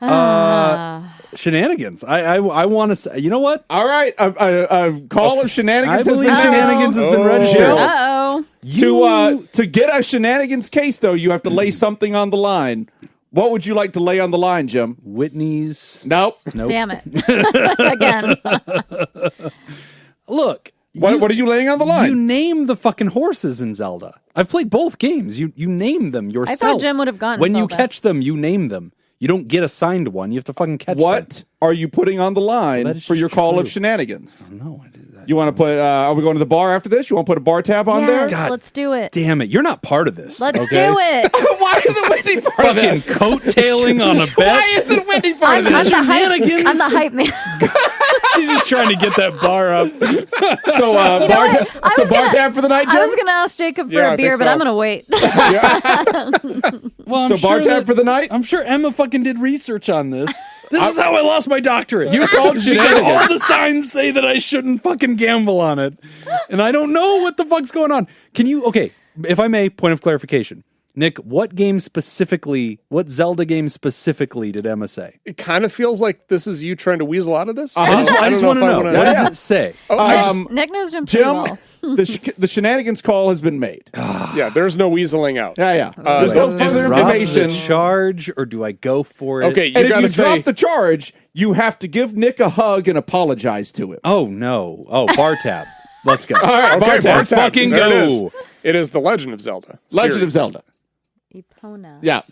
mine. Shenanigans. I want to say. You know what? All right. A call of shenanigans I has believe been shenanigans has been Oh. registered. Uh oh. To get a shenanigans case, though, you have to lay something on the line. What would you like to lay on the line, Jim? Whitney's. Nope. Nope. Damn it! Again. Look. What are you laying on the line? You name the fucking horses in Zelda. I've played both games. You name them yourself. I thought Jim would have gotten When you Zelda. catch them, you name them. You don't get assigned one. You have to fucking catch them. What are you putting on the line That is for your just call true. of shenanigans? No, I did that. You want to put? Are we going to the bar after this? You want to put a bar tab on there? Yes, God let's do it. Damn it! You're not part of this. Let's okay? do it. Why isn't Whitney part of Fucking this? coattailing on a bet. Why isn't Whitney part I'm, of I'm this? the hype. Shenanigans. I'm the hype man. She's just trying to get that bar up. So, know bar, what? I so was bar gonna- tab for the night, Jim? I was gonna ask Jacob for Yeah, I a beer, think but so. I'm gonna wait. Well, So bar tab for the night? I'm sure Emma fucking did research on this. This is how I lost my doctorate. You called because shenanigans. all the signs say that I shouldn't fucking gamble on it, and I don't know what the fuck's going on. Can you? Okay, if I may, point of clarification. Nick, what Zelda game specifically did Emma say? It kind of feels like this is you trying to weasel out of this. I just don't want to if I know. wanna- What Yeah. does it say? Nick knows Jim pretty Jim, well. the shenanigans call has been made. Yeah, there's no weaseling out. Yeah. There's no Is further Rob information. the charge, or do I go for it? Okay, you And if gotta you say drop the charge, you have to give Nick a hug and apologize to him. Oh no! Oh, bar tab. Let's go. All right, okay, bar tab. Let's tab. fucking There it go. is. It is the Legend of Zelda. Legend of series. Zelda. Epona. Yeah.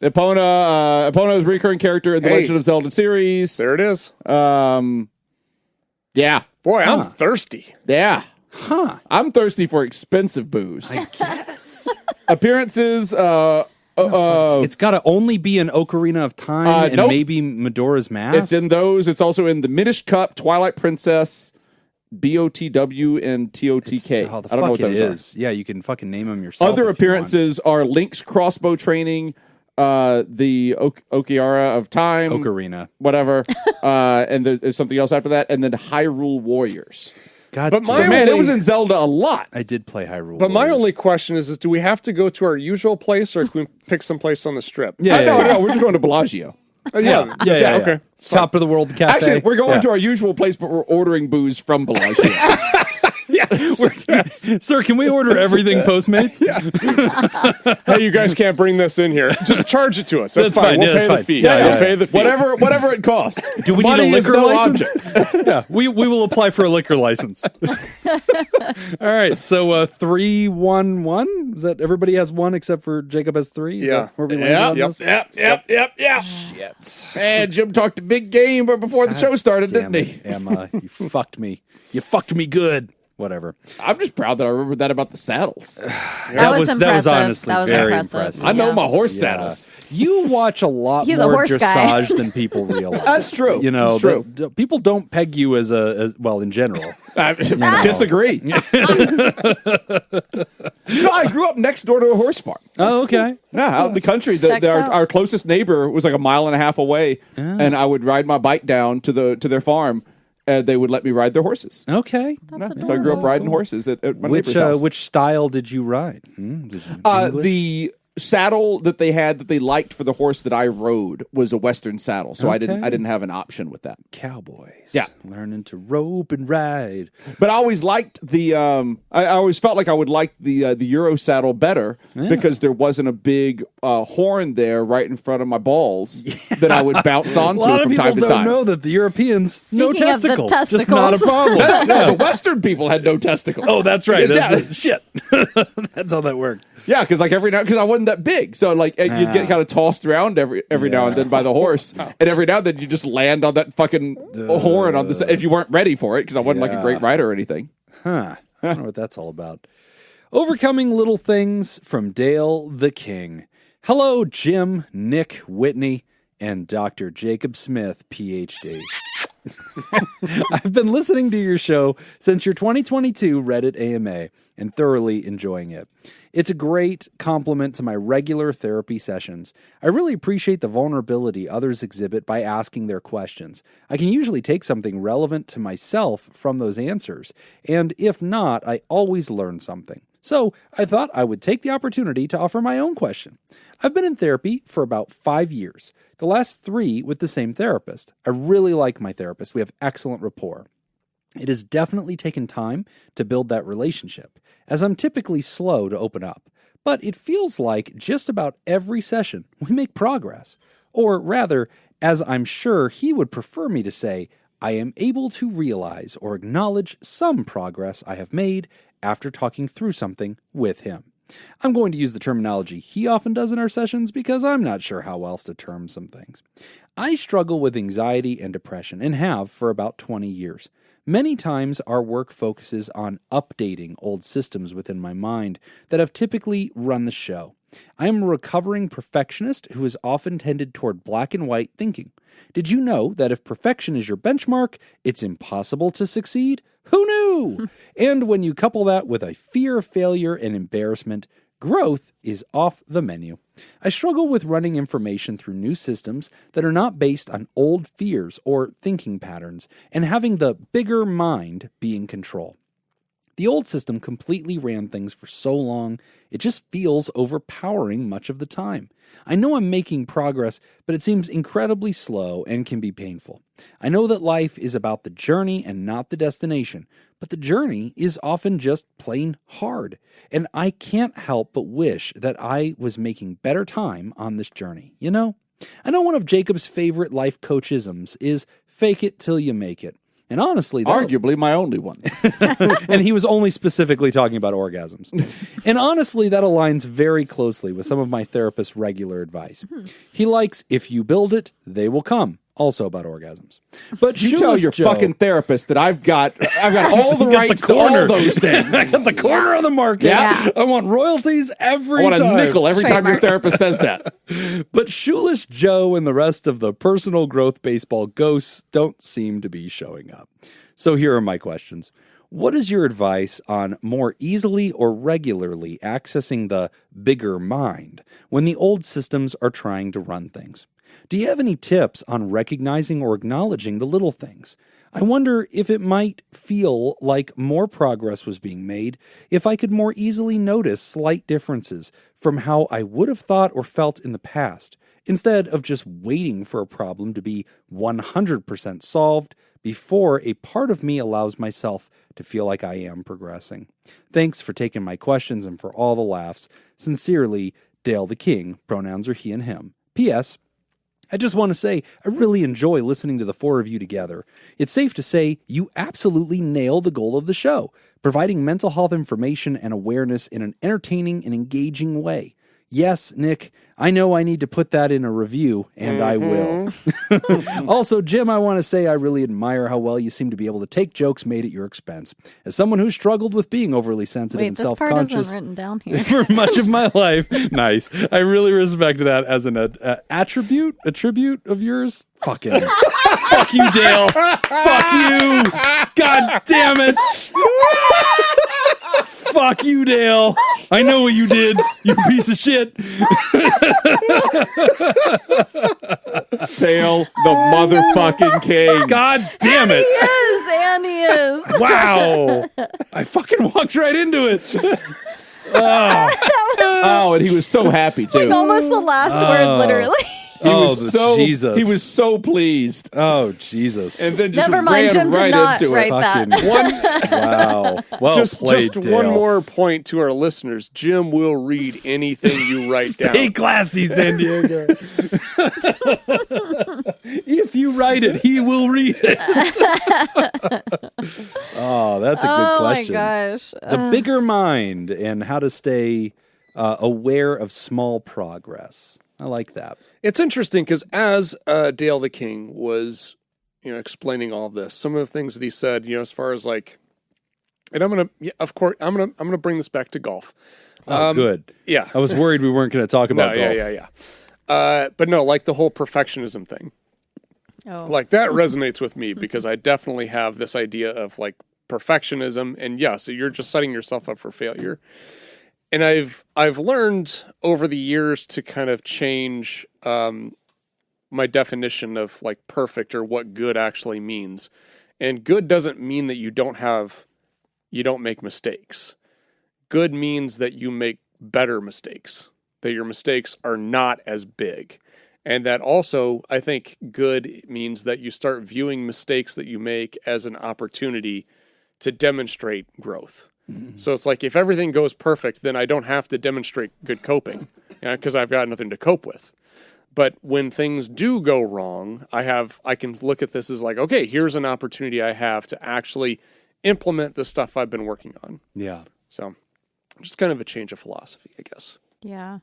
Epona is a recurring character in the Hey. Legend of Zelda series. There it is. Yeah. Boy, I'm thirsty. Yeah. Huh. I'm thirsty for expensive booze. I guess. Appearances, It's got to only be an Ocarina of Time and nope. maybe Majora's Mask. it's in those. It's also in the Minish Cup, Twilight Princess, BOTW, and TOTK. Oh, the I don't know fuck what it those is. Yeah, you can fucking name them yourself. are. Other if you appearances are Link's crossbow training, the Okiara of Time, want. Ocarina. whatever, and there's something else after that, and then Hyrule Warriors. God, But my So, man, it only- was in Zelda a lot. I did play Hyrule. But my Warriors. only question is do we have to go to our usual place or can we pick some place on the strip? Yeah, No, we're just going to Bellagio. Yeah. Okay. It's fine. Top of the world cafe. Actually, we're going Yeah. to our usual place, but we're ordering booze from Bellagio. Yes. Sir, can we order everything Postmates? Hey, you guys can't bring this in here. Just charge it to us. That's, That's fine. fine. We'll Yeah, pay that's the fine. fee. Yeah, We'll yeah. pay the fee. whatever it costs. Do we Money need a is liquor no license? object. Yeah, we will apply for a liquor license. All right, so 3-1-1. Is that everybody has one except for Jacob has three? Is Yeah. that where we landed on this? Yep. Shit. Man, Jim talked a big game before the show started, Damn didn't it, he? Emma, you fucked me. You fucked me good. Whatever. I'm just proud that I remembered that about the saddles. That was that was impressive. honestly That was very impressive. impressive. I know Yeah. my horse saddles. You watch a lot He's a more horse guy. dressage than people realize. That's true. You know, It's true. people don't peg you as well in general. I disagree. I grew up next door to a horse farm. Oh, okay. Yeah, out in the country. Checks out. Our closest neighbor was like a mile and a half away, and I would ride my bike down to their farm, and they would let me ride their horses. Okay. Yeah, so I grew up riding horses at my neighbor's house. Which style did you ride? Did you English? The saddle that they had that they liked for the horse that I rode was a Western saddle, so I didn't have an option with that. Cowboys, learning to rope and ride. But I always liked the. I always felt like I would like the Euro saddle better because there wasn't a big horn there right in front of my balls that I would bounce onto from time to time. A lot of people don't know that the Europeans no testicles, just not a problem. No, the Western people had no testicles. Oh, that's right. Shit. That's how that worked. Yeah, because like because I wasn't that big, so like you'd get kind of tossed around every now and then by the horse, and every now and then you just land on that fucking horn on the if you weren't ready for it, because I wasn't like a great rider or anything. I don't know what that's all about. Overcoming little things from Dale the King. Hello, Jim, Nick, Whitney, and Dr. Jacob Smith, PhD. I've been listening to your show since your 2022 Reddit AMA and thoroughly enjoying it. It's a great compliment to my regular therapy sessions. I really appreciate the vulnerability others exhibit by asking their questions. I can usually take something relevant to myself from those answers, and if not, I always learn something. So I thought I would take the opportunity to offer my own question. I've been in therapy for about 5 years, the last 3 with the same therapist. I really like my therapist. We have excellent rapport. It has definitely taken time to build that relationship, as I'm typically slow to open up. But it feels like just about every session we make progress. Or rather, as I'm sure he would prefer me to say, I am able to realize or acknowledge some progress I have made after talking through something with him. I'm going to use the terminology he often does in our sessions because I'm not sure how else to term some things. I struggle with anxiety and depression and have for about 20 years. Many times our work focuses on updating old systems within my mind that have typically run the show. I am a recovering perfectionist who has often tended toward black and white thinking. Did you know that if perfection is your benchmark, it's impossible to succeed? Who knew? And when you couple that with a fear of failure and embarrassment, growth is off the menu. I struggle with running information through new systems that are not based on old fears or thinking patterns and having the bigger mind be in control. The old system completely ran things for so long, it just feels overpowering much of the time. I know I'm making progress, but it seems incredibly slow and can be painful. I know that life is about the journey and not the destination, but the journey is often just plain hard, and I can't help but wish that I was making better time on this journey, you know? I know one of Jacob's favorite life coachisms is fake it till you make it. And honestly, arguably my only one. And he was only specifically talking about orgasms. And honestly, that aligns very closely with some of my therapist's regular advice. He likes, if you build it, they will come. Also about orgasms. But you tell your fucking therapist that I've got all the rights to all those things. I got the corner of the market. Yeah. I want royalties every time. I want a nickel every time your therapist says that. But Shoeless Joe and the rest of the personal growth baseball ghosts don't seem to be showing up. So here are my questions. What is your advice on more easily or regularly accessing the bigger mind when the old systems are trying to run things? Do you have any tips on recognizing or acknowledging the little things? I wonder if it might feel like more progress was being made if I could more easily notice slight differences from how I would have thought or felt in the past, instead of just waiting for a problem to be 100% solved before a part of me allows myself to feel like I am progressing. Thanks for taking my questions and for all the laughs. Sincerely, Dale the King. Pronouns are he and him. P.S. I just want to say I really enjoy listening to the 4 of you together. It's safe to say you absolutely nail the goal of the show, providing mental health information and awareness in an entertaining and engaging way. Yes, Nick, I know I need to put that in a review, and I will. Also, Jim, I want to say I really admire how well you seem to be able to take jokes made at your expense. As someone who struggled with being overly sensitive and self-conscious this part isn't written down here. for much of my life, nice. I really respect that as an attribute of yours. Fucking fuck you, Dale. Fuck you. God damn it. Fuck you, Dale. I know what you did, you piece of shit. Dale, the motherfucking king. God damn it. And he is. Wow. I fucking walked right into it. Oh, and he was so happy too. Like almost the last word, literally. Jesus. He was so pleased. Oh, Jesus. And then just Never mind, ran Jim right did not into write it. that. Wow. Well just played, one Dale. more point to our listeners. Jim will read anything you write down. Stay classy, San Diego. If you write it, he will read it. Oh, that's a good question. Oh my gosh. The bigger mind and how to stay aware of small progress. I like that. It's interesting because as Dale the King was, explaining all of this, some of the things that he said, as far as like, and I'm gonna bring this back to golf. Oh, good. Yeah, I was worried we weren't going to talk about golf. Yeah. But no, like the whole perfectionism thing, like that resonates with me because I definitely have this idea of like perfectionism, and so you're just setting yourself up for failure. And I've learned over the years to kind of change my definition of like perfect or what good actually means. And good doesn't mean that you don't make mistakes. Good means that you make better mistakes, that your mistakes are not as big. And that also, I think good means that you start viewing mistakes that you make as an opportunity to demonstrate growth. So it's like if everything goes perfect, then I don't have to demonstrate good coping because I've got nothing to cope with. But when things do go wrong, I can look at this as like, okay, here's an opportunity I have to actually implement the stuff I've been working on. Yeah. So just kind of a change of philosophy, I guess. Yeah.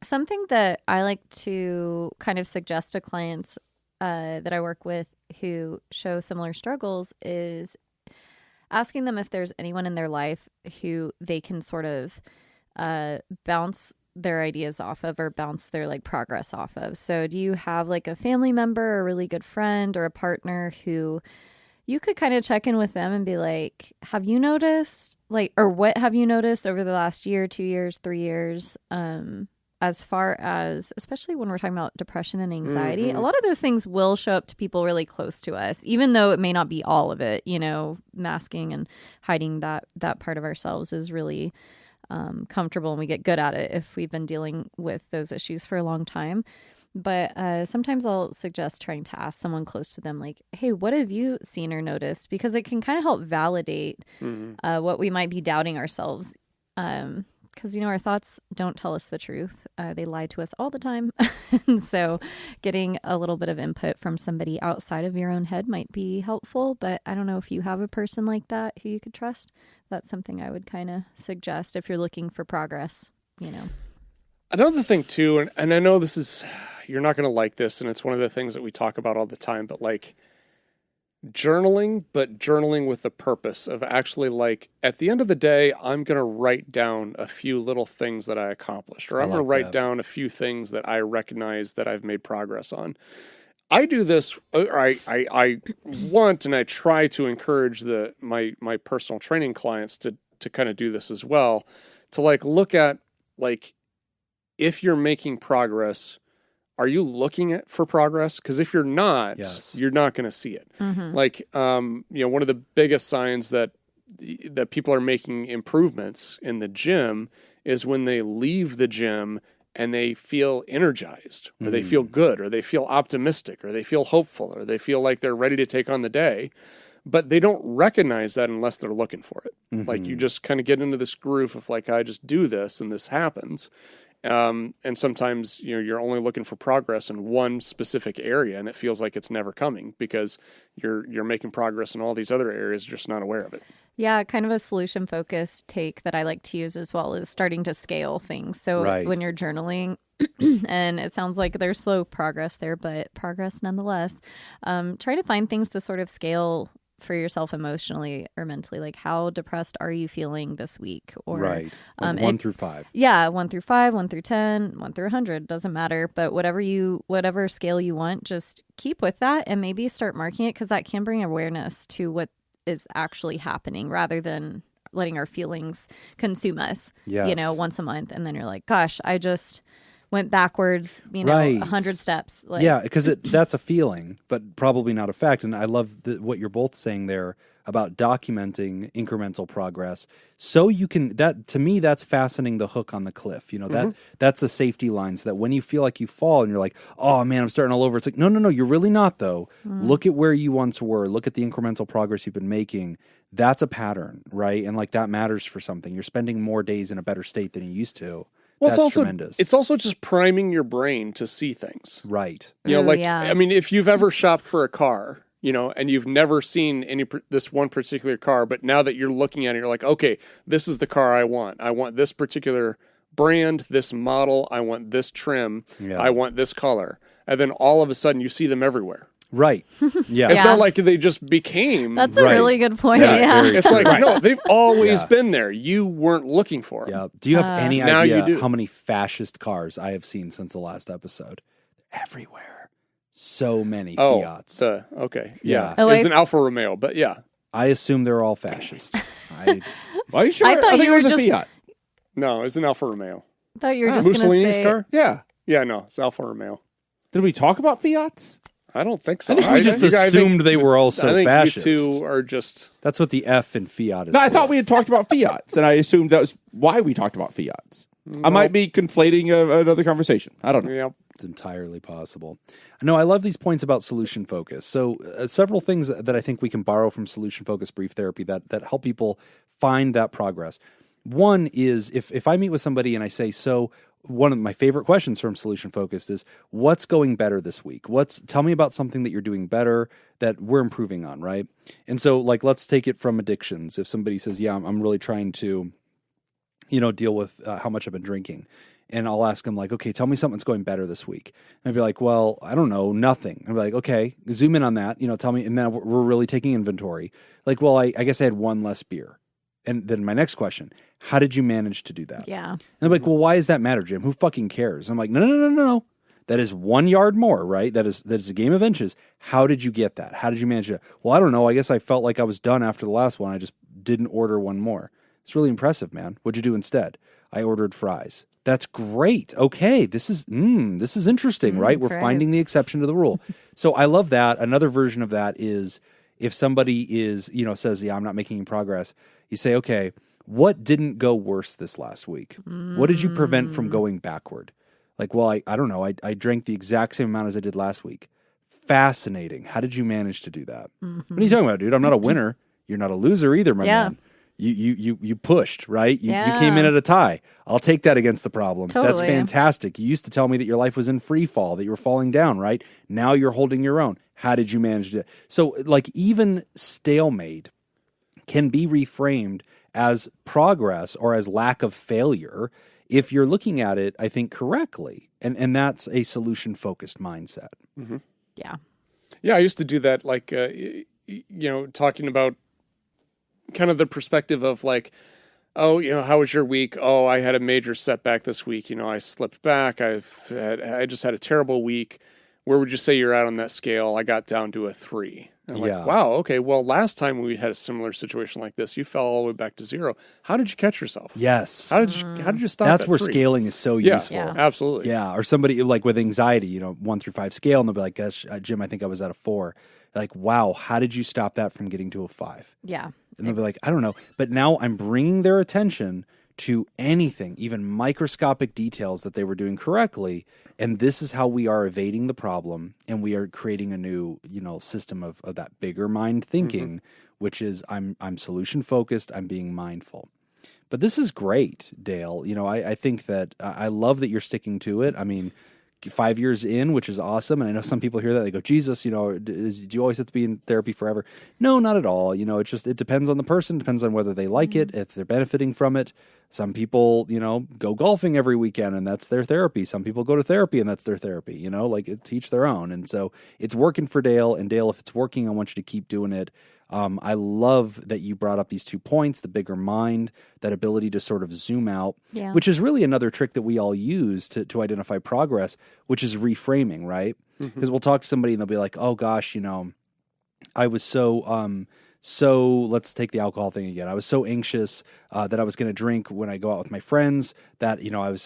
Something that I like to kind of suggest to clients that I work with who show similar struggles is asking them if there's anyone in their life who they can sort of bounce their ideas off of or bounce their like progress off of. So do you have like a family member, a really good friend, or a partner who you could kind of check in with them and be like, have you noticed or what have you noticed over the last year, 2 years, 3 years, as far as, especially when we're talking about depression and anxiety, a lot of those things will show up to people really close to us, even though it may not be all of it. Masking and hiding that part of ourselves is really comfortable, and we get good at it if we've been dealing with those issues for a long time. But sometimes I'll suggest trying to ask someone close to them, like, hey, what have you seen or noticed? Because it can kind of help validate what we might be doubting ourselves. Because, our thoughts don't tell us the truth. They lie to us all the time. And so getting a little bit of input from somebody outside of your own head might be helpful. But I don't know if you have a person like that who you could trust. That's something I would kind of suggest if you're looking for progress, Another thing, too, and I know you're not going to like this, and it's one of the things that we talk about all the time, but like journaling with the purpose of actually like at the end of the day, I'm going to write down a few little things that I accomplished, or I'm going to write down a few things that I recognize that I've made progress on. I do this, or I want and I try to encourage my personal training clients to kind of do this as well, to like look at like if you're making progress, are you looking for progress? Because if you're not, you're not going to see it. Like, one of the biggest signs that people are making improvements in the gym is when they leave the gym and they feel energized, or they feel good, or they feel optimistic, or they feel hopeful, or they feel like they're ready to take on the day. But they don't recognize that unless they're looking for it. Like you just kind of get into this groove of like, I just do this and this happens. And sometimes, you're only looking for progress in one specific area, and it feels like it's never coming because you're making progress in all these other areas, just not aware of it. Yeah, kind of a solution-focused take that I like to use as well is starting to scale things. So when you're journaling, and it sounds like there's slow progress there, but progress nonetheless, try to find things to sort of scale for yourself emotionally or mentally. Like, how depressed are you feeling this week? Or like 1 through 5. Yeah, 1 through 5, 1 through 10, 1 through 100, doesn't matter. But whatever scale you want, just keep with that and maybe start marking it, because that can bring awareness to what is actually happening rather than letting our feelings consume us, Yes. once a month. And then you're like, gosh, I just went backwards, Right. 100 steps. Like, Yeah, because that's a feeling, but probably not a fact. And I love what you're both saying there about documenting incremental progress. So you can, to me, that's fastening the hook on the cliff. That's the safety line, so that when you feel like you fall and you're like, oh man, I'm starting all over. It's like, no, you're really not though. Look at where you once were. Look at the incremental progress you've been making. That's a pattern, right? And like that matters for something. You're spending more days in a better state than you used to. Well, That's tremendous. It's also just priming your brain to see things. Right. I mean, if you've ever shopped for a car, and you've never seen this one particular car, but now that you're looking at it, you're like, okay, this is the car I want. I want this particular brand, this model. I want this trim. Yeah. I want this color. And then all of a sudden you see them everywhere. Right. Yeah. It's not like they just became. That's a really good point. That's Yeah. very It's true. like, no, they've always been there. You weren't looking for them. Yeah. Do you have any Now you idea do. how many fascist cars I have seen since the last episode? They're everywhere. So many Fiats. Okay. Yeah. Oh, It's an Alfa Romeo, but yeah. I assume they're all fascist. Are you sure? I thought think you it was were a just- Fiat. No, it's an Alfa Romeo. I thought you were just going to Mussolini's say. car? Yeah. Yeah, no, it's Alfa Romeo. Did we talk about Fiats? I don't think so. I think we just assumed they were also I think fascist. you two are just... That's what the F in Fiat is. No, I for. thought we had talked about Fiats, and I assumed that was why we talked about Fiats. I might be conflating another conversation. I don't know. Yeah. It's entirely possible. No, I love these points about solution focus. So several things that I think we can borrow from solution focused brief therapy that help people find that progress. One is if I meet with somebody and I say, so one of my favorite questions from solution focused is, what's going better this week? Tell me about something that you're doing better that we're improving on, right? And so like, let's take it from addictions. If somebody says, yeah, I'm really trying to, deal with how much I've been drinking. And I'll ask them like, okay, tell me something that's going better this week. And I'd be like, well, I don't know, nothing. I'd be like, okay, zoom in on that, tell me. And then we're really taking inventory. Like, well, I guess I had one less beer. And then my next question, how did you manage to do that? Yeah. And they're like, well, why does that matter, Jim? Who fucking cares? I'm like, no. That is 1 yard more, right? That is a game of inches. How did you get that? How did you manage it? Well, I don't know. I guess I felt like I was done after the last one. I just didn't order one more. It's really impressive, man. What'd you do instead? I ordered fries. That's great. Okay, this is interesting, right? We're fries. finding the exception to the rule. So I love that. Another version of that is if somebody says, yeah, I'm not making any progress, you say, okay, what didn't go worse this last week? What did you prevent from going backward? Like, well, I don't know. I drank the exact same amount as I did last week. Fascinating. How did you manage to do that? What are you talking about, dude? I'm not a winner. You're not a loser either, my man. You pushed, right? You came in at a tie. I'll take that against the problem. Totally. That's fantastic. You used to tell me that your life was in free fall, that you were falling down, right? Now you're holding your own. How did you manage it? So like even stalemate can be reframed as progress or as lack of failure if you're looking at it, I think, correctly. And that's a solution-focused mindset. Mm-hmm. Yeah. Yeah, I used to do that, like, talking about kind of the perspective of like, oh, how was your week? Oh, I had a major setback this week. I slipped back. I just had a terrible week. Where would you say you're at on that scale? I got down to a 3. And I'm like, wow, okay. Well, last time we had a similar situation like this, you fell all the way back to 0. How did you catch yourself? Yes. How did you stop? That's at where 3? scaling is so useful. Yeah. Absolutely. Yeah, or somebody like with anxiety, 1 through 5 scale, and they'll be like, "Gosh, Jim, I think I was at a 4." Like, wow, how did you stop that from getting to a 5? Yeah. And they'll be like, I don't know. But now I'm bringing their attention to anything, even microscopic details that they were doing correctly. And this is how we are evading the problem. And we are creating a new, system of that bigger mind thinking, which is I'm solution focused. I'm being mindful. But this is great, Dale. I think that I love that you're sticking to it. I mean, 5 years in, which is awesome. And I know some people hear that, they go, Jesus, do you always have to be in therapy forever? No, not at all. It depends on the person, depends on whether they like it, if they're benefiting from it. Some people, go golfing every weekend and that's their therapy. Some people go to therapy and that's their therapy, teach their own. And so it's working for Dale. And Dale, if it's working, I want you to keep doing it. I love that you brought up these 2 points, the bigger mind, that ability to sort of zoom out, which is really another trick that we all use to identify progress, which is reframing, right? Because we'll talk to somebody and they'll be like, oh gosh, I was so so, let's take the alcohol thing again. I was so anxious that I was going to drink when I go out with my friends that,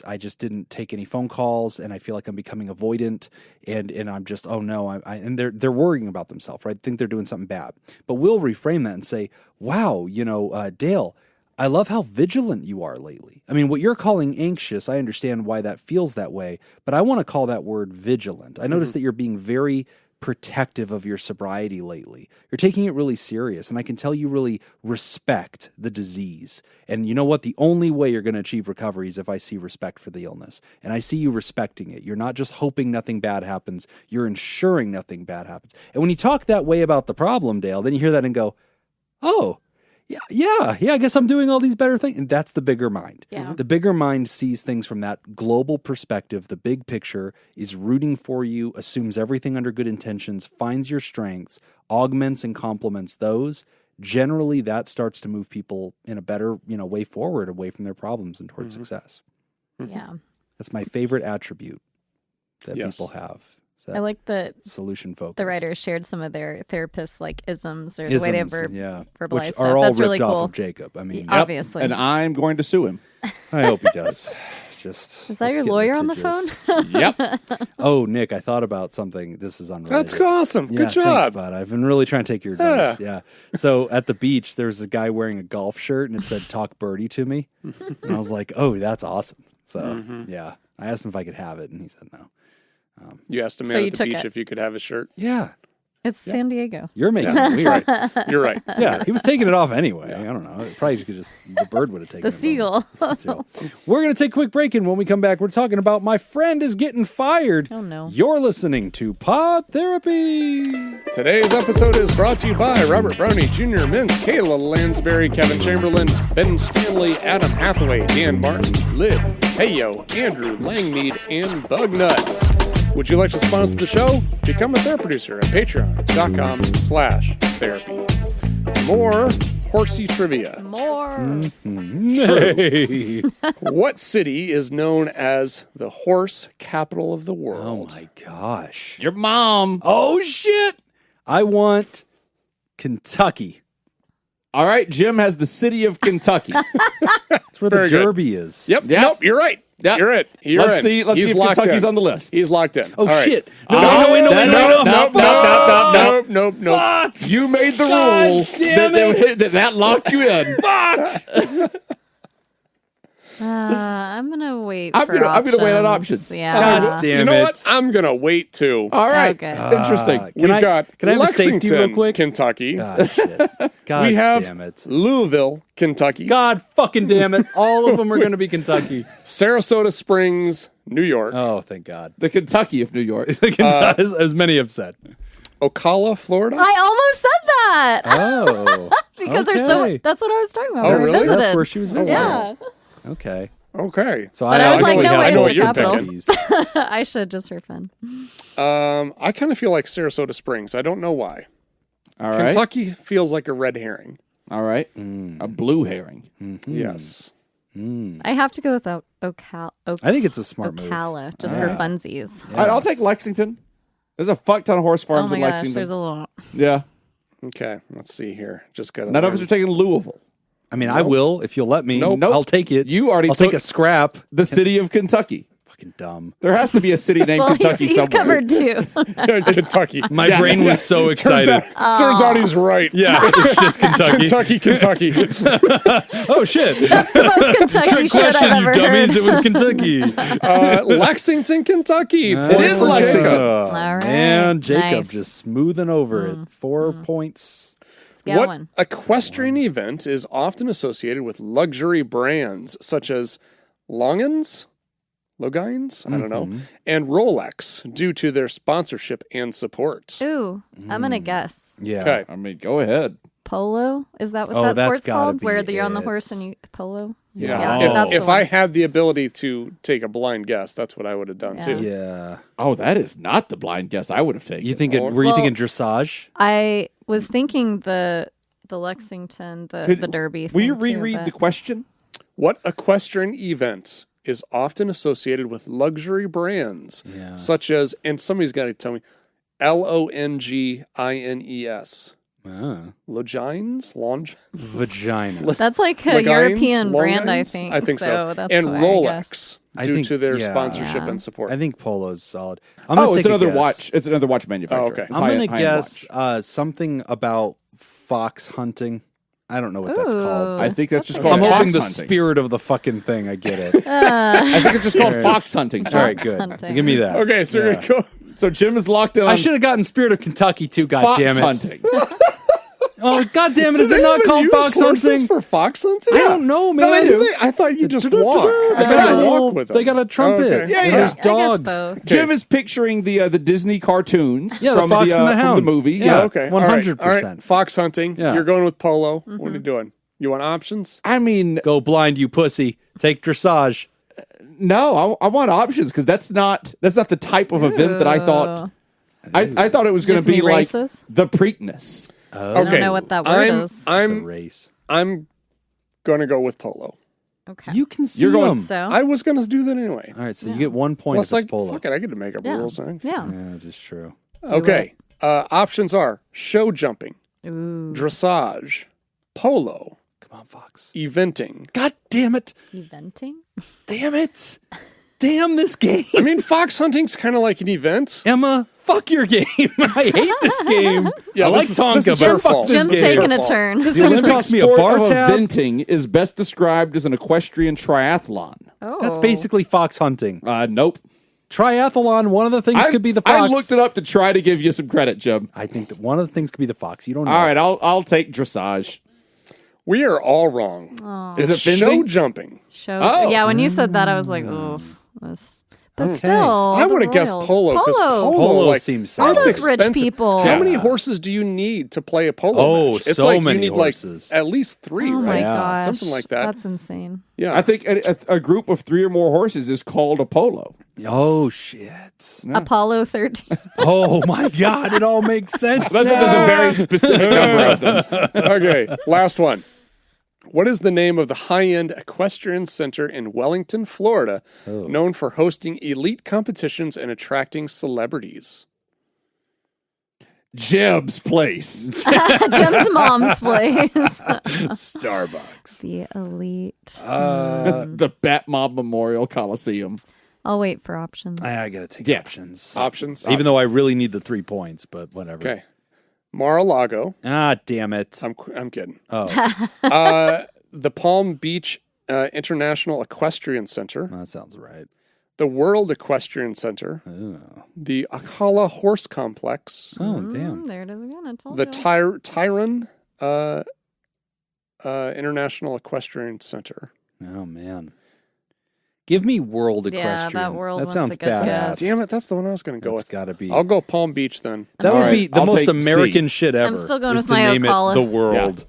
I just didn't take any phone calls, and I feel like I'm becoming avoidant, and I'm just, oh no, and they're worrying about themselves, right? Think they're doing something bad. But we'll reframe that and say, wow, Dale, I love how vigilant you are lately. I mean, what you're calling anxious, I understand why that feels that way, but I want to call that word vigilant. I notice that you're being very protective of your sobriety lately. You're taking it really serious, and I can tell you really respect the disease. And you know what? The only way you're going to achieve recovery is if I see respect for the illness. And I see you respecting it. You're not just hoping nothing bad happens. You're ensuring nothing bad happens. And when you talk that way about the problem, Dale, then you hear that and go, oh, yeah, I guess I'm doing all these better things. And that's the bigger mind. Yeah. The bigger mind sees things from that global perspective. The big picture is rooting for you, assumes everything under good intentions, finds your strengths, augments and complements those. Generally, that starts to move people in a better, way forward, away from their problems and towards success. Yeah. That's my favorite attribute that people have. I like the solution focus. The writers shared some of their therapists isms or the way they verbalize which stuff. are all That's ripped really off cool. of Jacob. I mean, obviously. And I'm going to sue him. I hope he does. Just is that your lawyer on the phone? Yep. Oh, Nick, I thought about something. This is unrelated. That's awesome. Yeah, Good job. Thanks, bud. I've been really trying to take your advice. Yeah. So at the beach, there was a guy wearing a golf shirt and it said "Talk Birdie to me," and I was like, "Oh, that's awesome." So yeah, I asked him if I could have it, and he said no. You asked a So man you at the took beach it. if you could have his shirt. Yeah. It's San Diego. You're making it weird. You're right. Yeah, he was taking it off anyway. I don't know. Probably could the bird would have taken The it. seagull. We're going to take a quick break, and when we come back, we're talking about my friend is getting fired. Oh, no. You're listening to Pod Therapy. Today's episode is brought to you by Robert Brownie, Jr., Mintz, Kayla Lansbury, Kevin Chamberlain, Ben Stanley, Adam Hathaway, Dan Martin, Lib, Heyo, Andrew Langmead, and Bugnuts. Would you like to sponsor the show? Become a therapy producer at patreon.com/therapy. More horsey trivia. More. Hey. What city is known as the horse capital of the Oh world? my gosh. Your mom. Oh shit. I want Kentucky. All right, Jim has the city of Kentucky. That's where Very the good. Derby is. Yep. Yep. Nope. You're right. Yep. You're it. Let's see if Kentucky's on the list. He's locked in. Oh All right. shit. Oh, Nope. You made the God rule damn that locked you in. Fuck. I'm gonna wait. I'm for gonna wait on options. Yeah. God damn You know it. what? I'm gonna wait too. All right. Okay. Interesting. Can I got have a safety Lexington, real quick? Kentucky. God shit. God We have damn it. Louisville, Kentucky. God fucking damn it. All of them are going to be Kentucky. Sarasota Springs, New York. Oh, thank God. The Kentucky of New York. As many have said. Ocala, Florida. I almost said that Oh. because they're so. okay. That's what I was talking about. Oh, We really? visited. That's where she was visiting. Yeah. Okay. Okay. So But I was like, actually no, have it's I know the what you're capital. Kentuckies. I should just for fun. I kind of feel like Sarasota Springs. I don't know why. All right. Kentucky feels like a red herring. All right. A blue herring. Yes. I have to go with Ocala. I think it's a smart move. Ocala, just for funsies. All right, I'll take Lexington. There's a fuck ton of horse Oh farms my in gosh, Lexington. there's a lot. Yeah. Okay. Let's see here. Just got None of us are taking Louisville. I mean, I will if you'll let me. Nope. I'll take it. You already I'll took take a scrap. the city of Kentucky. Fucking dumb. There has to be a city named Well, Kentucky he's somewhere. covered too. Kentucky. My brain was so Turns excited. out he's right. Yeah, it's just Kentucky. Kentucky. Oh shit! That's the most Kentucky Trick shit question, I've you ever dummies! heard. It was Kentucky. Lexington, Kentucky. It is Lexington. All right. And Jacob Nice. just smoothing over it. 4 points. It's What going. equestrian event is often associated with luxury brands such as Longines, I don't know, and Rolex due to their sponsorship and support? Ooh, I'm gonna guess. Yeah. Okay. I mean, go ahead. Polo? Is that what Oh, that that's sport's gotta called? be Where you're on the it. horse and you polo? Yeah. that's the If one. I had the ability to take a blind guess, that's what I would have done Yeah. too. Yeah. Oh, that is not the blind guess I would have taken. You thinking? Were you Well- thinking dressage? I was thinking the Lexington, the Derby. Will you thing, too, reread but- the question? What equestrian event is often associated with luxury brands Yeah. such as, and somebody's got to tell me, Longines? Longines? Vagina. That's like a Longines? European brand, I Longines? think. I think so. That's And why, I Rolex, guess. due to their yeah. sponsorship and support. I think Polo's solid. I'm gonna Oh, take it's another a guess. watch. It's another watch manufacturer. okay. It's I'm going to high-end guess watch. something about fox hunting. I don't know what that's called. I think that's just okay. called I'm fox hoping the hunting. spirit of the fucking thing. I get it. I think it's just called fox hunting. All right, good. hunting. Give me that. Okay, so you're going to go. So Jim is locked in on I should have gotten Spirit of Kentucky too. God fox damn it! hunting. Oh, God damn it! Is Do it they not even called use fox horses hunting? for fox hunting? I don't know, man. No, they do. I thought you just walk. They got a little. with them. They got a trumpet. Okay. Yeah, And yeah. There's I guess dogs. both. Jim is picturing the Disney cartoons Yeah, the from Fox and the from Hound. the movie. Yeah. Yeah. Okay. 100%. All right. Fox hunting. Yeah. You're going with polo. What are you doing? You want options? I mean, Go blind, you pussy. Take dressage. no, I want options because that's not the type of event that I thought. I thought it was going to Just be me like racist? the Preakness. I don't know what that word is. It's a I'm race. going to go with polo. Okay. You can see You're going- them. So, I was going to do that anyway. All right, so you get 1 point Plus, if it's like, polo. fuck it, I get to make up yeah. rules. Right? Yeah. Yeah, just true. Okay. Options are show jumping, Ooh. dressage, polo, Come on, Fox. eventing. God damn it. Eventing? Damn it. Damn this game. I mean, fox hunting's kind of like an event. Emma, fuck your game. I hate this game. Yeah, I like this is Tonka, your but fuck fault. this Jim's game. taking a fault. turn. This The thing's Olympic cost me a sport bar of tab. eventing is best described as an equestrian triathlon. Oh. That's basically fox hunting. Nope. Triathlon, one of the things could be the fox. I looked it up to try to give you some credit, Jim. I think that one of the things could be the fox. You don't know. All right, I'll take dressage. We are all wrong. Is It's it show fencing? jumping. Show. Oh. Yeah, when you said that, I was like, oh. But Okay. still, I the would have guessed Royals. polo because polo, Polo like, seems All solid. that's those rich expensive. people. How Yeah. many horses do you need to play a polo Oh, match? It's so like many you need horses. like at least 3, Oh my right? gosh. Something like that. That's insane. Yeah. I think a group of 3 or more horses is called a polo. Oh, shit. Apollo 13. Oh, my God. It all makes sense There's now. a very specific number of them. Okay, last one. What is the name of the high-end equestrian center in Wellington, Florida, known for hosting elite competitions and attracting celebrities? Jim's place. Jim's mom's place. Starbucks. The elite. The Batmob Memorial Coliseum. I'll wait for options. I got to take Yeah. options. Options. Even though I really need the 3 points, but whatever. Okay. Mar-a-Lago. Ah, damn it. I'm kidding. Oh, The Palm Beach International Equestrian Center. that sounds right. The World Equestrian Center. Oh, The Akala Horse Complex. damn. There it is again. I told The you. Tyron International Equestrian Center. Oh, man. Give me World Yeah, Equestrian. that World That one's sounds a good badass. guess. Damn it, that's the one I was going to go That's with. got to be. I'll go Palm Beach then. That All would right, be the I'll most take American C. shit ever. I'm still going is with to my name Ocala. it the world.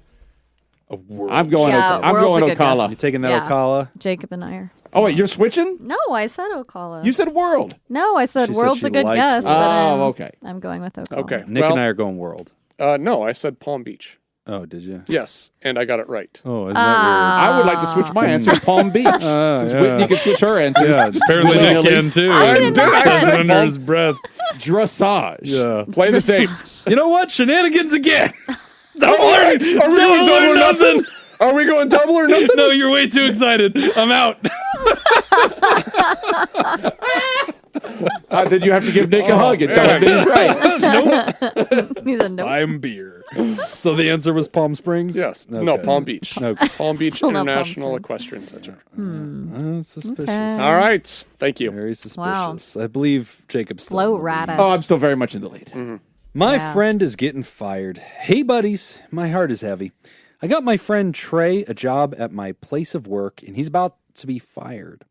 A world. I'm going. Yeah, I'm World's going a good guess. Ocala. You taking that Yeah. Ocala? Jacob and I are. Oh wait, you're switching? No, I said Ocala. You said World. No, I said She said World's she a good liked guess. World. But Oh, okay. I'm going with Ocala. Okay. Nick well, and I are going World. No, I said Palm Beach. Oh, did you? Yes, and I got it right. Oh, isn't I would like to switch my answer to Palm Beach. Since yeah. Whitney can switch her answer. that weird? Yeah, apparently Nick willy-nilly. can too. I did not. Says it I under said his breath. Dressage. Yeah. Play the tape. You know what? Shenanigans again. Double or Are we going double or nothing? Are we going double or nothing? No, you're way too excited. I'm out. Then you have to give Nick a hug and tell him that he's right. He's a no. I'm beer. So the answer was Palm Springs? Yes. Okay. No, Palm Beach. Okay. Palm Beach Still not Palm International Springs. Equestrian Center. Suspicious. Okay. All right. Thank you. Very suspicious. I believe Jacob's still Flow in the lead. rata. Oh, I'm still very much in the lead. My Yeah. friend is getting fired. Hey, buddies, my heart is heavy. I got my friend Trey a job at my place of work, and he's about to be fired.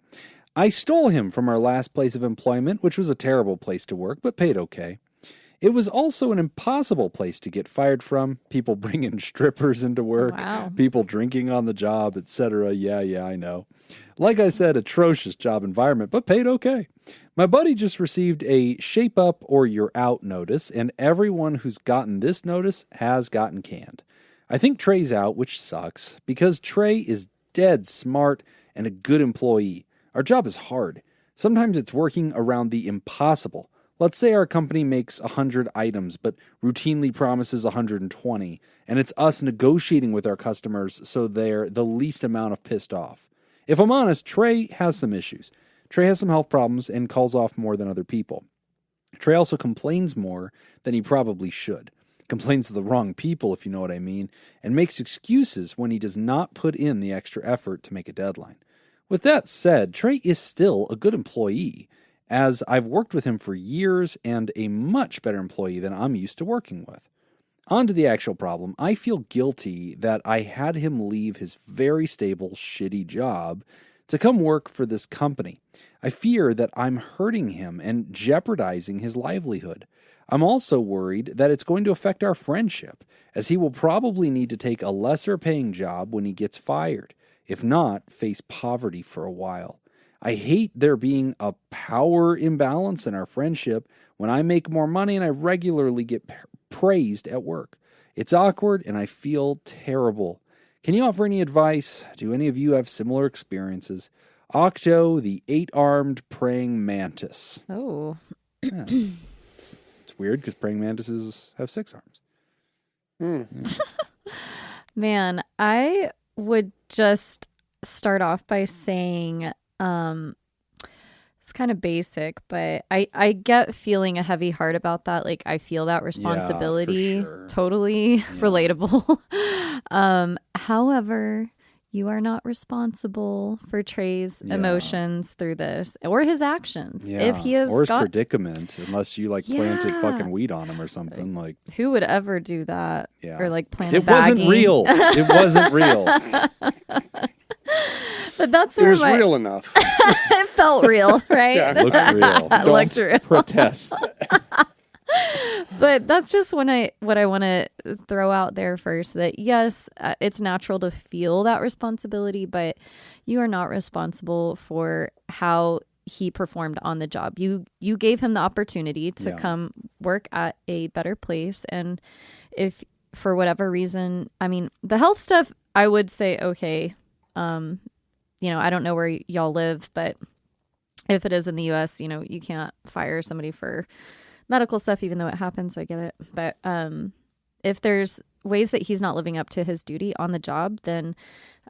I stole him from our last place of employment, which was a terrible place to work, but paid okay. It was also an impossible place to get fired from. People bringing strippers into work, Wow. people drinking on the job, etc. Yeah, I know. Like I said, atrocious job environment, but paid okay. My buddy just received a shape up or you're out notice, and everyone who's gotten this notice has gotten canned. I think Trey's out, which sucks, because Trey is dead smart and a good employee. Our job is hard. Sometimes it's working around the impossible, Let's say our company makes 100 items, but routinely promises 120, and it's us negotiating with our customers so they're the least amount of pissed off. If I'm honest, Trey has some issues. Trey has some health problems and calls off more than other people. Trey also complains more than he probably should. Complains to the wrong people, if you know what I mean, and makes excuses when he does not put in the extra effort to make a deadline. With that said, Trey is still a good employee, as I've worked with him for years and a much better employee than I'm used to working with. On to the actual problem. I feel guilty that I had him leave his very stable, shitty job to come work for this company. I fear that I'm hurting him and jeopardizing his livelihood. I'm also worried that it's going to affect our friendship, as he will probably need to take a lesser paying job when he gets fired. If not, face poverty for a while. I hate there being a power imbalance in our friendship when I make more money and I regularly get praised at work. It's awkward and I feel terrible. Can you offer any advice? Do any of you have similar experiences? Octo, the 8-armed praying mantis. Oh. Yeah. It's weird because praying mantises have 6 arms. Hmm. Man, I would just start off by saying, it's kind of basic, but I get feeling a heavy heart about that. Like, I feel that responsibility. Yeah, for sure. Totally relatable. However, you are not responsible for Trey's emotions through this or his actions. Yeah. If he has or his predicament, unless you planted fucking weed on him or something. Like, who would ever do that? Yeah. Or plant it a bagging? wasn't real. It wasn't real. But that's It where was real enough. it felt real, right? Yeah. It looked real. It looked real. Protest. But that's just what I want to throw out there first, that yes, it's natural to feel that responsibility, but you are not responsible for how he performed on the job. You gave him the opportunity to come work at a better place. And if for whatever reason, I mean, the health stuff, I would say, okay, I don't know where y'all live, but if it is in the US, you can't fire somebody for medical stuff, even though it happens. I get it. But if there's ways that he's not living up to his duty on the job, then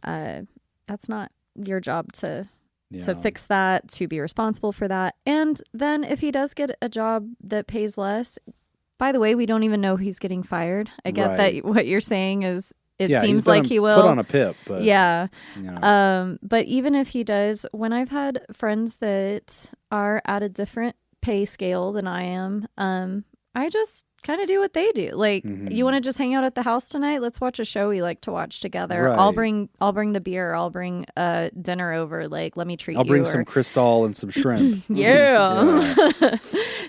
that's not your job to fix that, to be responsible for that. And then if he does get a job that pays less, by the way, we don't even know he's getting fired. I get that what you're saying is it seems like he will put on a pip, but but even if he does, when I've had friends that are at a different pay scale than I am, I just kind of do what they do. Like, you want to just hang out at the house tonight? Let's watch a show we like to watch together. Right. I'll bring the beer. I'll bring dinner over. Like, let me treat you. I'll bring some Cristal and some shrimp. Yeah.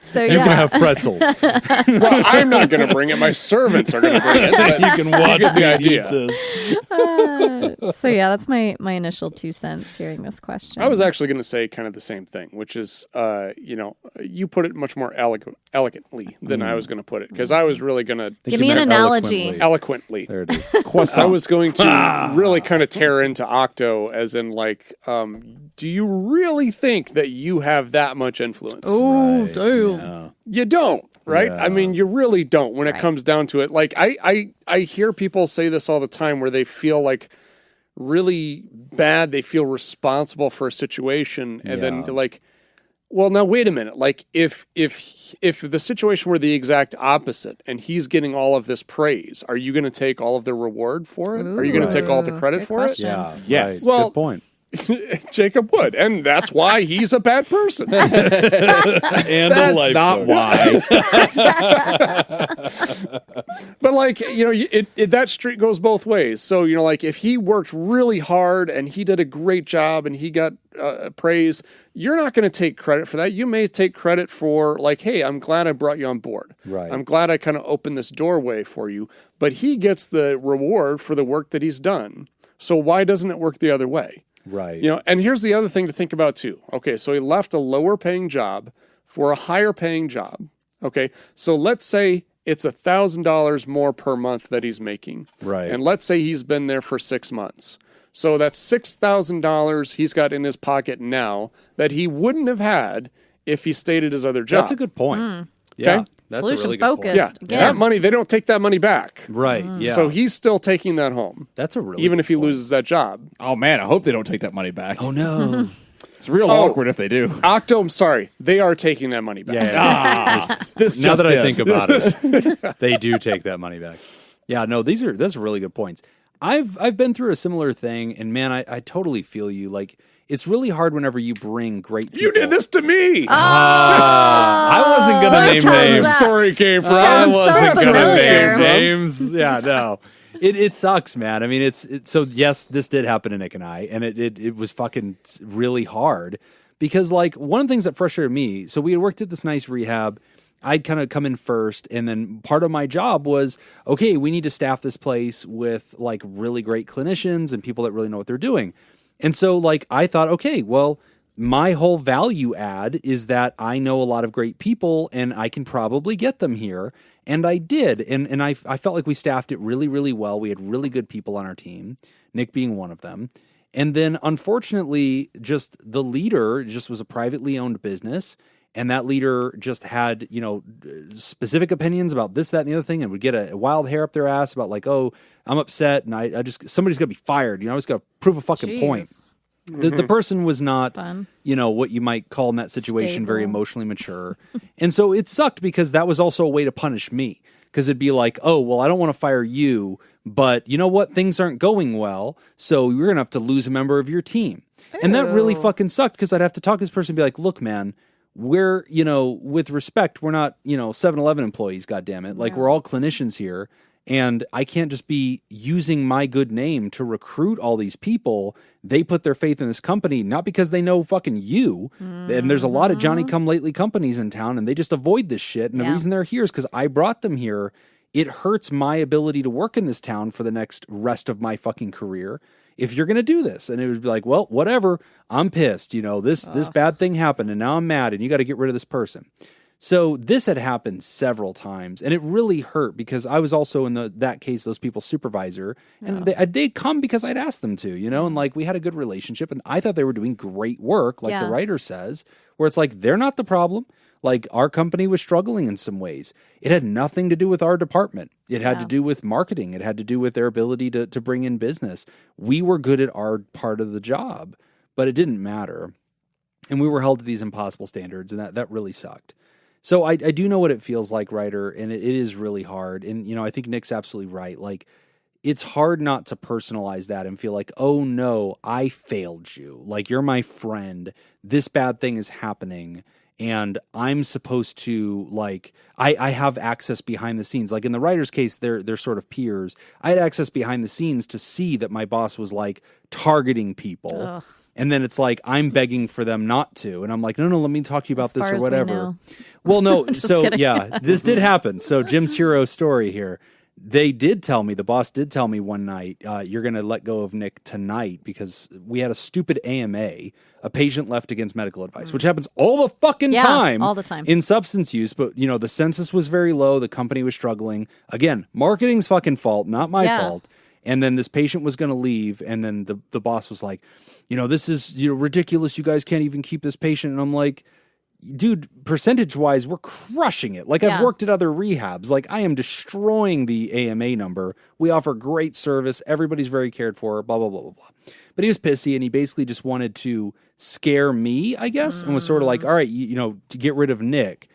So you can have pretzels. Well, I'm not going to bring it. My servants are going to bring it. But You can watch get the me idea. eat this. So yeah, that's my initial 2 cents hearing this question. I was actually going to say kind of the same thing, which is, you put it much more elegantly than I was going to put it, because I was really going to give me an analogy. eloquently. There it is. I was going to really kind of tear into Octo, as in do you really think that you have that much influence? Oh, Right. damn. Yeah. You don't, right? Yeah. I mean, you really don't when it Right. comes down to it. Like, I hear people say this all the time, where they feel like really bad, they feel responsible for a situation, and then they're like, well, now wait a minute. Like, if the situation were the exact opposite and he's getting all of this praise, are you going to take all of the reward for it? Are you going to take all the credit Good for question. Yeah. Yes. Right. Well, good point. it? Jacob would, and that's why he's a bad person. And a That's life not coach. why. But that street goes both ways. So, if he worked really hard and he did a great job and he got praise, you're not going to take credit for that. You may take credit for hey, I'm glad I brought you on board. Right. I'm glad I kind of opened this doorway for you, but he gets the reward for the work that he's done. So why doesn't it work the other way? Right. And here's the other thing to think about too. Okay, so he left a lower paying job for a higher paying job. Okay, so let's say it's $1,000 more per month that he's making. Right. And let's say he's been there for 6 months. So that's $6,000 he's got in his pocket now that he wouldn't have had if he stayed at his other job. That's a good point. Yeah, Okay. that's Solution a really good focused. point. Yeah, Again. that money, they don't take that money back. Right. Yeah. So he's still taking that home, that's a really even good if he point. loses that job. Oh man, I hope they don't take that money back. Oh no. It's real awkward if they do. Octo, I'm sorry. They are taking that money back. Yeah. This Now just that I in. think about it, they do take that money back. Yeah, no, that's really good points. I've been through a similar thing, and man, I totally feel you. Like, it's really hard whenever you bring great people. You did this to me. I wasn't gonna Where name was names. that? Story came from. I Sounds wasn't so gonna familiar. name names. Yeah, no. It sucks, man. I mean, it's so yes, this did happen to Nick and I, and it was fucking really hard because like one of the things that frustrated me. So we had worked at this nice rehab. I'd kind of come in first, and then part of my job was, okay, we need to staff this place with like really great clinicians and people that really know what they're doing. And so like I thought, okay, well, my whole value add is that I know a lot of great people and I can probably get them here. And I did. And I felt like we staffed it really, really well. We had really good people on our team, Nick being one of them. And then unfortunately, just the leader just was a privately owned business. And that leader just had, specific opinions about this, that, and the other thing, and would get a wild hair up their ass about like, oh, I'm upset, and I just somebody's gonna be fired. I just got to prove a fucking Jeez. point. The person was not, Fun. what you might call in that situation very Stable. emotionally mature, and so it sucked because that was also a way to punish me because it'd be like, oh, well, I don't want to fire you, but you know what, things aren't going well, so you're gonna have to lose a member of your team, and that really Ew. fucking sucked because I'd have to talk to this person and be like, look, man. We're, with respect, we're not, 7-Eleven employees, goddammit. Like, we're all clinicians here. And I can't just be using my good name to recruit all these people. They put their faith in this company, not because they know fucking you. And there's a lot of Johnny-come-lately companies in town, and they just avoid this shit. And the reason they're here is because I brought them here. It hurts my ability to work in this town for the next rest of my fucking career. If you're going to do this. And it would be like, well, whatever, I'm pissed. This bad thing happened and now I'm mad and you got to get rid of this person. So this had happened several times and it really hurt because I was also in that case, those people's supervisor and they'd come because I'd asked them to, and like we had a good relationship and I thought they were doing great work. Like the writer says, where it's like, they're not the problem. Like our company was struggling in some ways. It had nothing to do with our department. It had to do with marketing. It had to do with their ability to bring in business. We were good at our part of the job, but it didn't matter. And we were held to these impossible standards, and that really sucked. So I do know what it feels like, Ryder, and it is really hard. And, I think Nick's absolutely right. Like, it's hard not to personalize that and feel like, oh, no, I failed you. Like, you're my friend. This bad thing is happening. And I'm supposed to, like, I have access behind the scenes. Like in the writer's case, they're sort of peers. I had access behind the scenes to see that my boss was, like, targeting people. Ugh. And then it's like, I'm begging for them not to. And I'm like, no, let me talk to you about this or as we whatever. know. Well, no. So, kidding. yeah, this did happen. So Jim's hero story here. They did tell me, the boss did tell me one night, you're going to let go of Nick tonight because we had a stupid AMA, a patient left against medical advice, which happens all the fucking time. all the time. In substance use. But, the census was very low. The company was struggling. Again, marketing's fucking fault, not my fault. And then this patient was going to leave. And then the boss was like, this is, ridiculous. You guys can't even keep this patient. And I'm like, dude, percentage-wise, we're crushing it. Like, I've worked at other rehabs. Like, I am destroying the AMA number. We offer great service. Everybody's very cared for, blah, blah, blah, blah, blah. But he was pissy, and he basically just wanted to scare me, I guess, and was sort of like, all right, to get rid of Nick.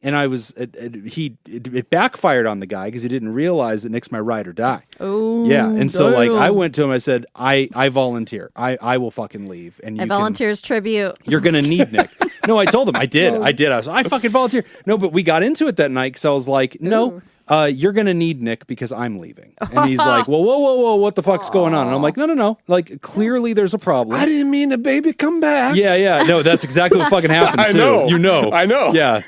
And I was, it backfired on the guy because he didn't realize that Nick's my ride or die. Oh, yeah. And so, like, I went to him, I said, I volunteer. I will fucking leave. And I volunteers tribute. You're going to need Nick. No, I told him. I did. I was, I fucking volunteer. No, but we got into it that night because I was like, no, you're going to need Nick because I'm leaving. And he's like, whoa, what the fuck's going on? And I'm like, no. Like, clearly there's a problem. I didn't mean a baby come back. Yeah. No, that's exactly what fucking happened, I too. know. I know. Yeah.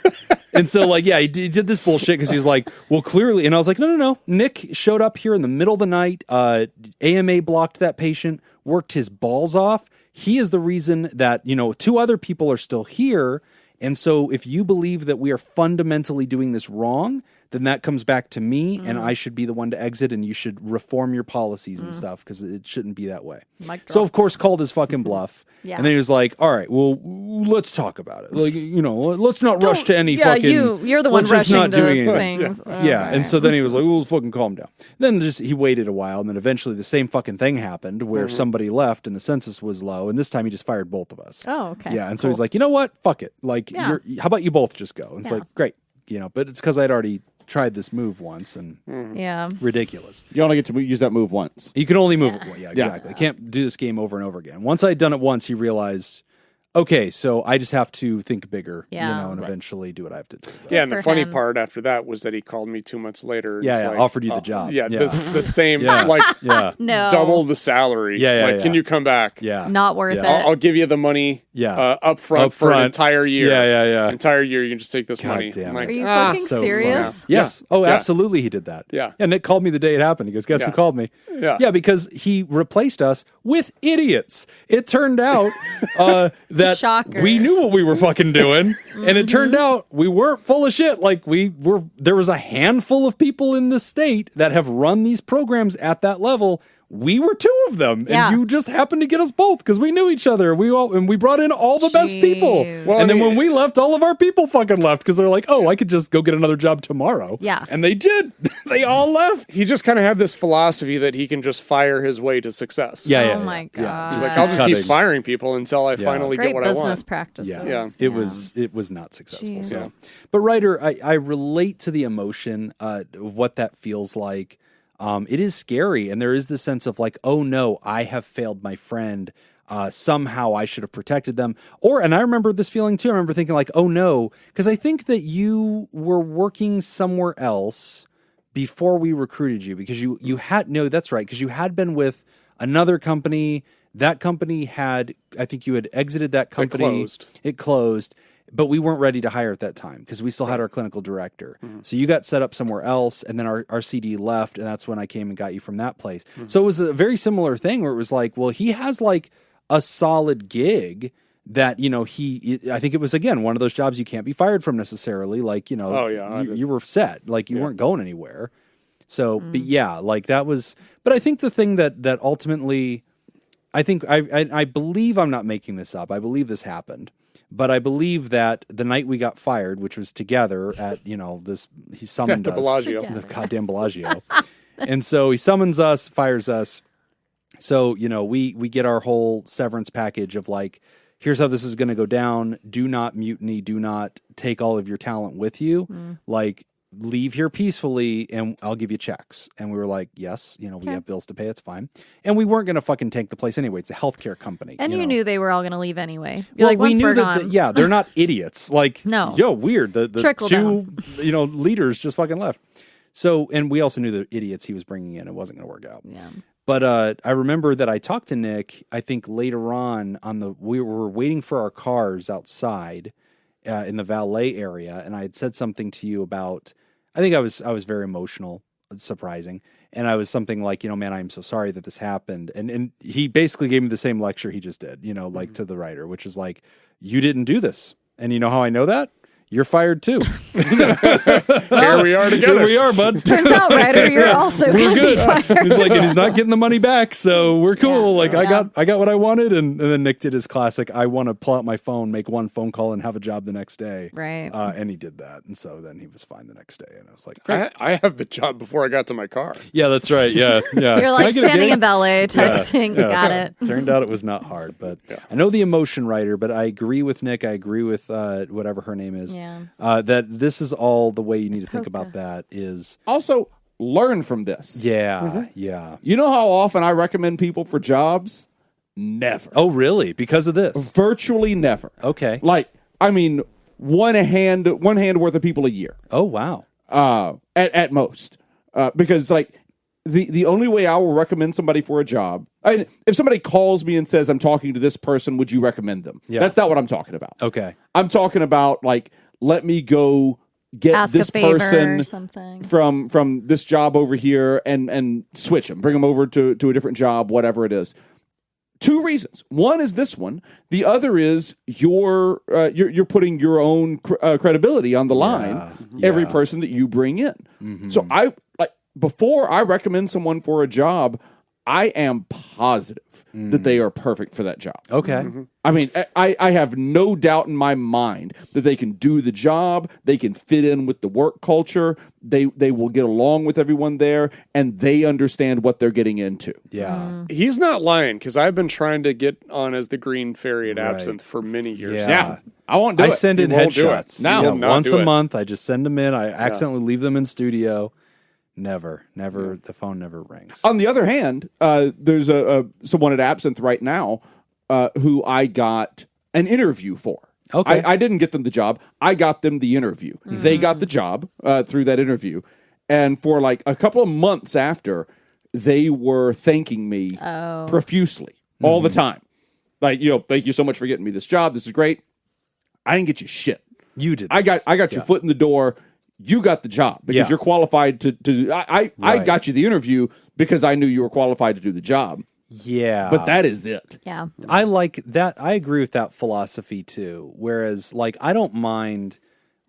And so, like, he did this bullshit because he's like, well, clearly. And I was like, no. Nick showed up here in the middle of the night. AMA blocked that patient, worked his balls off. He is the reason that, 2 other people are still here. And so if you believe that we are fundamentally doing this wrong, then that comes back to me, and I should be the one to exit, and you should reform your policies and stuff because it shouldn't be that way. So, of course, called his fucking bluff. Yeah. And then he was like, all right, well, let's talk about it. Like, let's not rush to any fucking... you're the one let's just rushing not to do anything. things. Yeah, and so then he was like, well, fucking calm down. Then he waited a while, and then eventually the same fucking thing happened where somebody left and the census was low, and this time he just fired both of us. Oh, okay. Yeah, and so he's like, you know what? Fuck it. Like, Yeah. how about you both just go? And it's Yeah. like, great. But it's because I'd already tried this move once, and Yeah. ridiculous. You only get to use that move once. You can only move it once. Yeah, exactly. Can't do this game over and over again. Once I'd done it once, he realized, okay, so I just have to think bigger, Yeah. and eventually do what I have to do. Yeah, and the for funny him. part after that was that he called me 2 months later. And Yeah, like, offered you the job. Yeah, Yeah. the same, Yeah. like Yeah, No. double the salary. Yeah, Can you come back? yeah. Not worth Yeah. it. I'll give you the money. Yeah. Up front for an Upfront. entire year. Yeah. Entire year, you can just take this God money. damn I'm it. like, Are you ah, fucking so serious? funny. Yes. Oh, Yeah. absolutely, he did that. Yeah. And Nick called me the day it happened. He goes, guess who Yeah. called me? Yeah. Yeah, because he replaced us with idiots. It turned out that Shocker. we knew what we were fucking doing, and it turned out we weren't full of shit. Like, there was a handful of people in the state that have run these programs at that level. We were two of them, Yeah. and you just happened to get us both because we knew each other. We brought in all the best people, Jeez. and then when we left, all of our people fucking left because they're like, "Oh, I could just go get another job tomorrow." Yeah. and they did. They all left. he just kind of had this philosophy that he can just fire his way to success. Oh my God. Yeah, He's just like, I'll just keep cutting. firing people until I Yeah. finally Great get what I business want. practices. Yeah, it was not successful. Jeez. So, but Ryder, I relate to the emotion, what that feels like. It is scary, and there is this sense of like, oh no, I have failed my friend. Somehow I should have protected them. And I remember this feeling too. I remember thinking like, oh no, because I think that you were working somewhere else before we recruited you, because you had, no, that's right, because you had been with another company. That company had, I think you had exited that company. It closed. But we weren't ready to hire at that time because we still had our clinical director. So you got set up somewhere else, and then our CD left, and that's when I came and got you from that place. So it was a very similar thing where it was like, well, he has like a solid gig that, I think it was, again, one of those jobs you can't be fired from necessarily. Like, you were set. Like, you weren't going anywhere. So, but yeah, like that was, but I think the thing that ultimately, I think, I believe I'm not making this up. I believe this happened. But I believe that the night we got fired, which was together at, he summoned us. Bellagio. The goddamn Bellagio. And so he summons us, fires us. So, we get our whole severance package of like, here's how this is going to go down. Do not mutiny. Do not take all of your talent with you. Like, leave here peacefully and I'll give you checks. And we were like, yes, we have bills to pay. It's fine. And we weren't going to fucking tank the place anyway. It's a healthcare company. And you knew they were all going to leave anyway. Well, like, we once knew we're that, gone. they're not idiots. Like, No. Weird. The Trickle two, leaders just fucking left. So, and we also knew the idiots he was bringing in. It wasn't going to work out. Yeah. But I remember that I talked to Nick, I think later on we were waiting for our cars outside in the valet area. And I had said something to you about, I think I was very emotional, surprising. And I was something like, man, I'm so sorry that this happened. And he basically gave me the same lecture he just did, like to the writer, which is like, you didn't do this. And you know how I know that? You're fired too. Here we are together. Here we are, bud. Turns out, Ryder, you're also We're good. fired. He's like, and he's not getting the money back, so we're cool. Yeah. Like, Yeah. I got what I wanted, and then Nick did his classic. I want to pull out my phone, make one phone call, and have a job the next day. Right. And he did that, and so then he was fine the next day, and I was like, great. I have the job before I got to my car. Yeah, that's right. Yeah. You're Can like I get a standing gig? in ballet, texting. Yeah. Got it. Turned out it was not hard, but I know the emotion writer, but I agree with Nick. I agree with whatever her name is. Yeah. That this is all the way you need to think about that is. Also, learn from this. Yeah. Yeah. You know how often I recommend people for jobs? Never. Oh, really? Because of this? Virtually never. Okay. Like, I mean, one hand worth of people a year. Oh, wow. At most. Because like the only way I will recommend somebody for a job, if somebody calls me and says, I'm talking to this person, would you recommend them? Yeah. That's not what I'm talking about. Okay. I'm talking about like, let me go get Ask this a favor person or something. from this job over here and switch them, bring them over to a different job, whatever it is. Two reasons. One is this one. The other is you're putting your own credibility on the line every person that you bring in. So before I recommend someone for a job, I am positive that they are perfect for that job. Okay. I mean, I have no doubt in my mind that they can do the job. They can fit in with the work culture. They will get along with everyone there, and they understand what they're getting into. Yeah. He's not lying, because I've been trying to get on as the Green Fairy at Absinthe for many years. Yeah. I won't do it. I send in You won't do it. headshots. No. Yeah, Will not once do a it. month, I just send them in. I accidentally leave them in studio. Never. The phone never rings. On the other hand, there's someone at Absinthe right now who I got an interview for. Okay. I didn't get them the job. I got them the interview. They got the job through that interview. And for like a couple of months after, they were thanking me profusely all the time. Like, thank you so much for getting me this job. This is great. I didn't get you shit. You did. I got your foot in the door. You got the job because you're qualified to I got you the interview because I knew you were qualified to do the job. Yeah. But that is it. Yeah. I like that. I agree with that philosophy too. Whereas, like, I don't mind,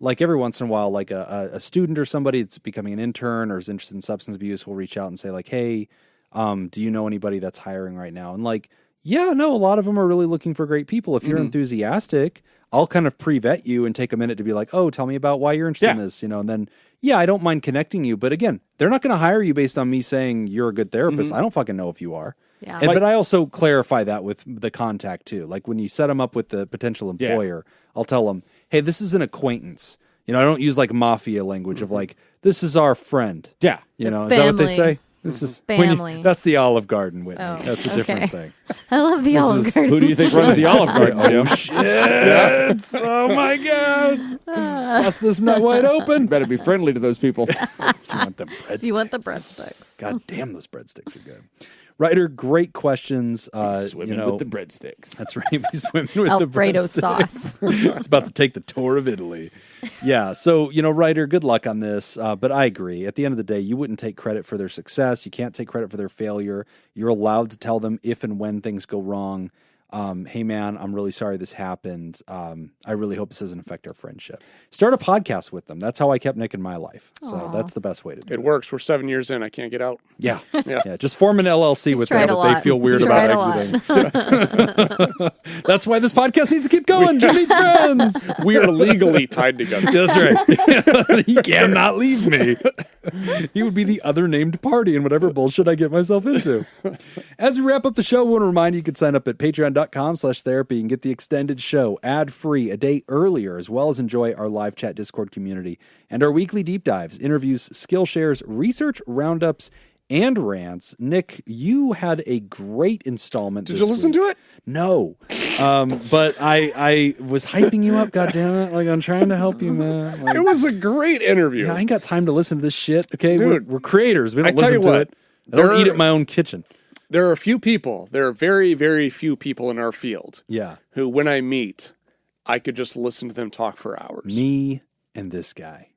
like, every once in a while, like a student or somebody that's becoming an intern or is interested in substance abuse will reach out and say, like, hey, do you know anybody that's hiring right now? And like, yeah, no, a lot of them are really looking for great people. If you're enthusiastic, I'll kind of pre-vet you and take a minute to be like, oh, tell me about why you're interested in this, and then, I don't mind connecting you. But again, they're not going to hire you based on me saying you're a good therapist. I don't fucking know if you are. Yeah. But I also clarify that with the contact too. Like when you set them up with the potential employer, I'll tell them, hey, this is an acquaintance. I don't use like mafia language of like, this is our friend. Yeah. Is that what they say? This is family. That's the Olive Garden, Whitney. Oh, that's a different thing. I love the Olive Garden. Who do you think runs the Olive Garden, Jim? Shit! Oh my God! Bust this nut wide open. Better be friendly to those people. You want them breadsticks? You want the breadsticks? God damn, those breadsticks are good. Ryder, great questions. Swimming with the breadsticks. That's right. Be swimming with Alfredo the breadsticks. It's about to take the tour of Italy. Yeah. So, Ryder, good luck on this. But I agree. At the end of the day, you wouldn't take credit for their success. You can't take credit for their failure. You're allowed to tell them if and when things go wrong. Hey, man, I'm really sorry this happened. I really hope this doesn't affect our friendship. Start a podcast with them. That's how I kept Nick in my life. So that's the best way to do it. It works. We're 7 years in. I can't get out. Yeah. Yeah. Just form an LLC with them if they feel weird He's about tried exiting. That's why this podcast needs to keep going. Jim needs friends. We are legally tied together. That's right. He cannot leave me. He would be the other named party in whatever bullshit I get myself into. As we wrap up the show, we want to remind you can sign up at patreon.com/therapy and get the extended show ad-free a day earlier, as well as enjoy our live chat Discord community and our weekly deep dives, interviews, skill shares, research roundups, and rants. Nick, you had a great installment Did you listen to it? No. But I was hyping you up, goddammit. Like, I'm trying to help you, man. Like, It was a great interview. I ain't got time to listen to this shit, okay? Dude, we're creators. We don't I tell listen you to what, it. I don't eat at my own kitchen. There are very, very few people in our field Yeah. who, when I meet, I could just listen to them talk for hours. Me and this guy.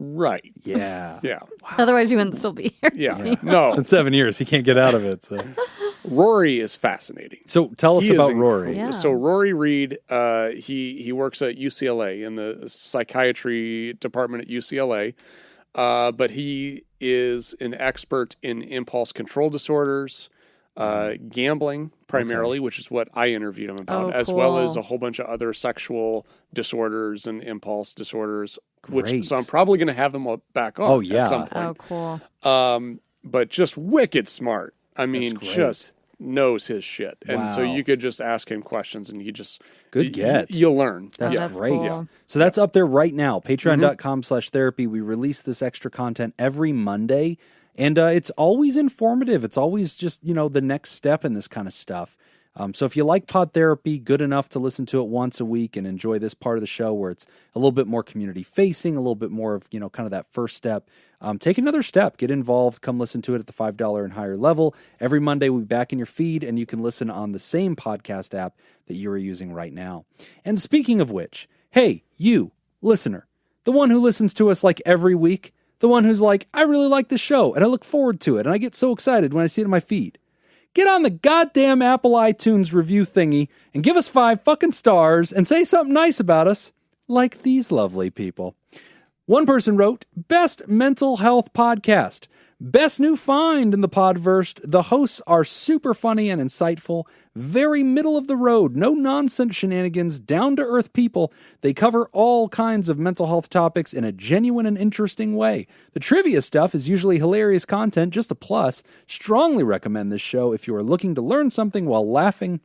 Right. Yeah. Yeah. Otherwise, you wouldn't still be here. Yeah. No. It's been 7 years. He can't get out of it. Rory is fascinating. So tell us He is about Rory. Yeah. So Rory Reed, he works at UCLA in the psychiatry department at UCLA, but he is an expert in impulse control disorders, gambling primarily, which is what I interviewed him about, as well as a whole bunch of other sexual disorders and impulse disorders. Great. So I'm probably going to have him back on at some point. Oh, cool. But just wicked smart. I mean, great. just knows his shit. And so Wow. you could just ask him questions and he just... Good get. You'll learn. That's That's great. cool. So that's up there right now. Patreon.com/therapy. We release this extra content every Monday. And it's always informative. It's always just, the next step in this kind of stuff. So if you like Pod Therapy, good enough to listen to it once a week and enjoy this part of the show where it's a little bit more community facing, a little bit more of, kind of that first step. Take another step, get involved, come listen to it at the $5 and higher level. Every Monday we'll be back in your feed and you can listen on the same podcast app that you are using right now. And speaking of which, hey, you, listener, the one who listens to us like every week, the one who's like, I really like the show and I look forward to it and I get so excited when I see it in my feed. Get on the goddamn Apple iTunes review thingy and give us 5 fucking stars and say something nice about us, like these lovely people. One person wrote, best mental health podcast. Best new find in the podverse. The hosts are super funny and insightful. Very middle of the road. No nonsense shenanigans. Down-to-earth people. They cover all kinds of mental health topics in a genuine and interesting way. The trivia stuff is usually hilarious content, just a plus. Strongly recommend this show if you are looking to learn something while laughing